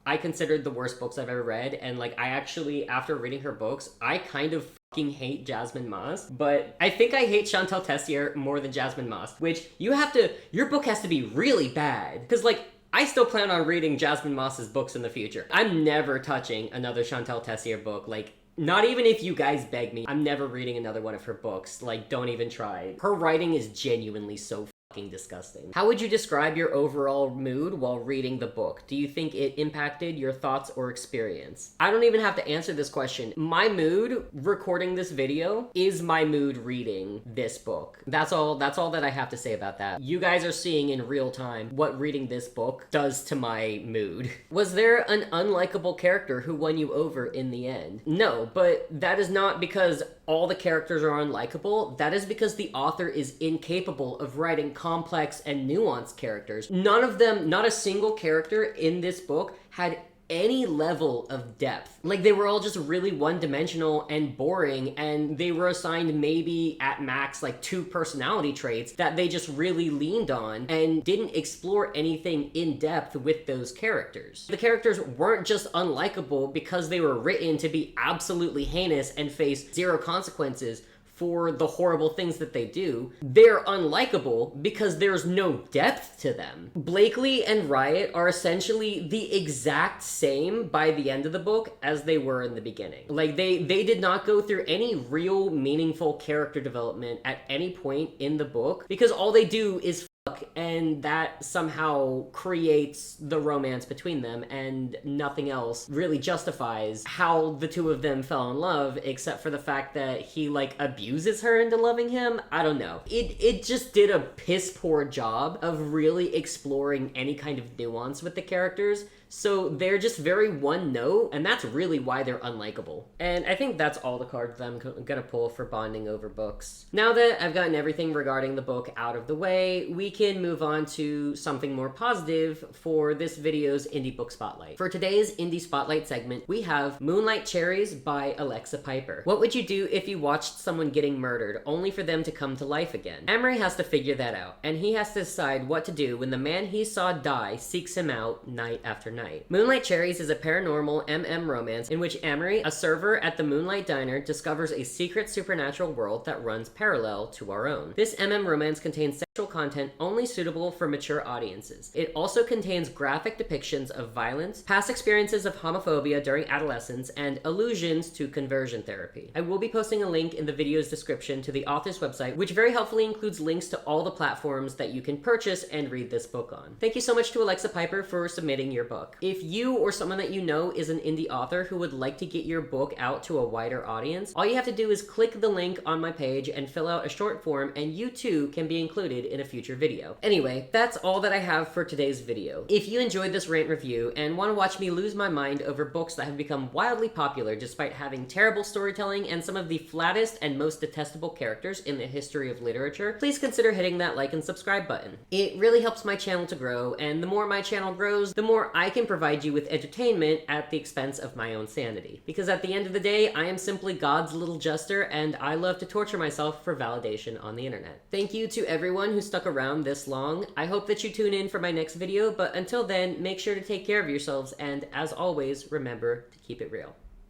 I considered the worst books I've ever read. And like I actually, after reading her books, I kind of hate Jasmine Moss, but I think I hate Shantel Tessier more than Jasmine Moss, which your book has to be really bad, because like I still plan on reading Jasmine Moss's books in the future. I'm never touching another Shantel Tessier book, like not even if you guys beg me. I'm never reading another one of her books, like don't even try. Her writing is genuinely so disgusting. How would you describe your overall mood while reading the book? Do you think it impacted your thoughts or experience? I don't even have to answer this question. My mood recording this video is my mood reading this book. That's all that I have to say about that. You guys are seeing in real time what reading this book does to my mood. Was there an unlikable character who won you over in the end? No, but that is not because all the characters are unlikable. That is because the author is incapable of writing complex and nuanced characters. None of them, not a single character in this book had any level of depth. Like they were all just really one-dimensional and boring, and they were assigned maybe at max like 2 personality traits that they just really leaned on and didn't explore anything in depth with those characters. The characters weren't just unlikable because they were written to be absolutely heinous and face zero consequences for the horrible things that they do. They're unlikable because there's no depth to them. Blakely and Riot are essentially the exact same by the end of the book as they were in the beginning. Like they did not go through any real meaningful character development at any point in the book, because all they do is and that somehow creates the romance between them, and nothing else really justifies how the two of them fell in love, except for the fact that he like abuses her into loving him. I don't know. It just did a piss poor job of really exploring any kind of nuance with the characters. So they're just very one note, and that's really why they're unlikable. And I think that's all the cards that I'm gonna pull for bonding over books. Now that I've gotten everything regarding the book out of the way, we can move on to something more positive for this video's Indie Book Spotlight. For today's Indie Spotlight segment, we have Moonlight Cherries by Alexa Piper. What would you do if you watched someone getting murdered only for them to come to life again? Emery has to figure that out, and he has to decide what to do when the man he saw die seeks him out night after night. Moonlight Cherries is a paranormal romance in which Amory, a server at the Moonlight Diner, discovers a secret supernatural world that runs parallel to our own. This romance contains sexual content only suitable for mature audiences. It also contains graphic depictions of violence, past experiences of homophobia during adolescence, and allusions to conversion therapy. I will be posting a link in the video's description to the author's website, which very helpfully includes links to all the platforms that you can purchase and read this book on. Thank you so much to Alexa Piper for submitting your book. If you or someone that you know is an indie author who would like to get your book out to a wider audience, all you have to do is click the link on my page and fill out a short form, and you too can be included included in a future video. Anyway, that's all that I have for today's video. If you enjoyed this rant review and want to watch me lose my mind over books that have become wildly popular despite having terrible storytelling and some of the flattest and most detestable characters in the history of literature, please consider hitting that like and subscribe button. It really helps my channel to grow, and the more my channel grows, the more I can provide you with entertainment at the expense of my own sanity. Because at the end of the day, I am simply God's little jester, and I love to torture myself for validation on the internet. Thank you to everyone who stuck around this long. I hope that you tune in for my next video, but until then, make sure to take care of yourselves, and as always, remember to keep it real.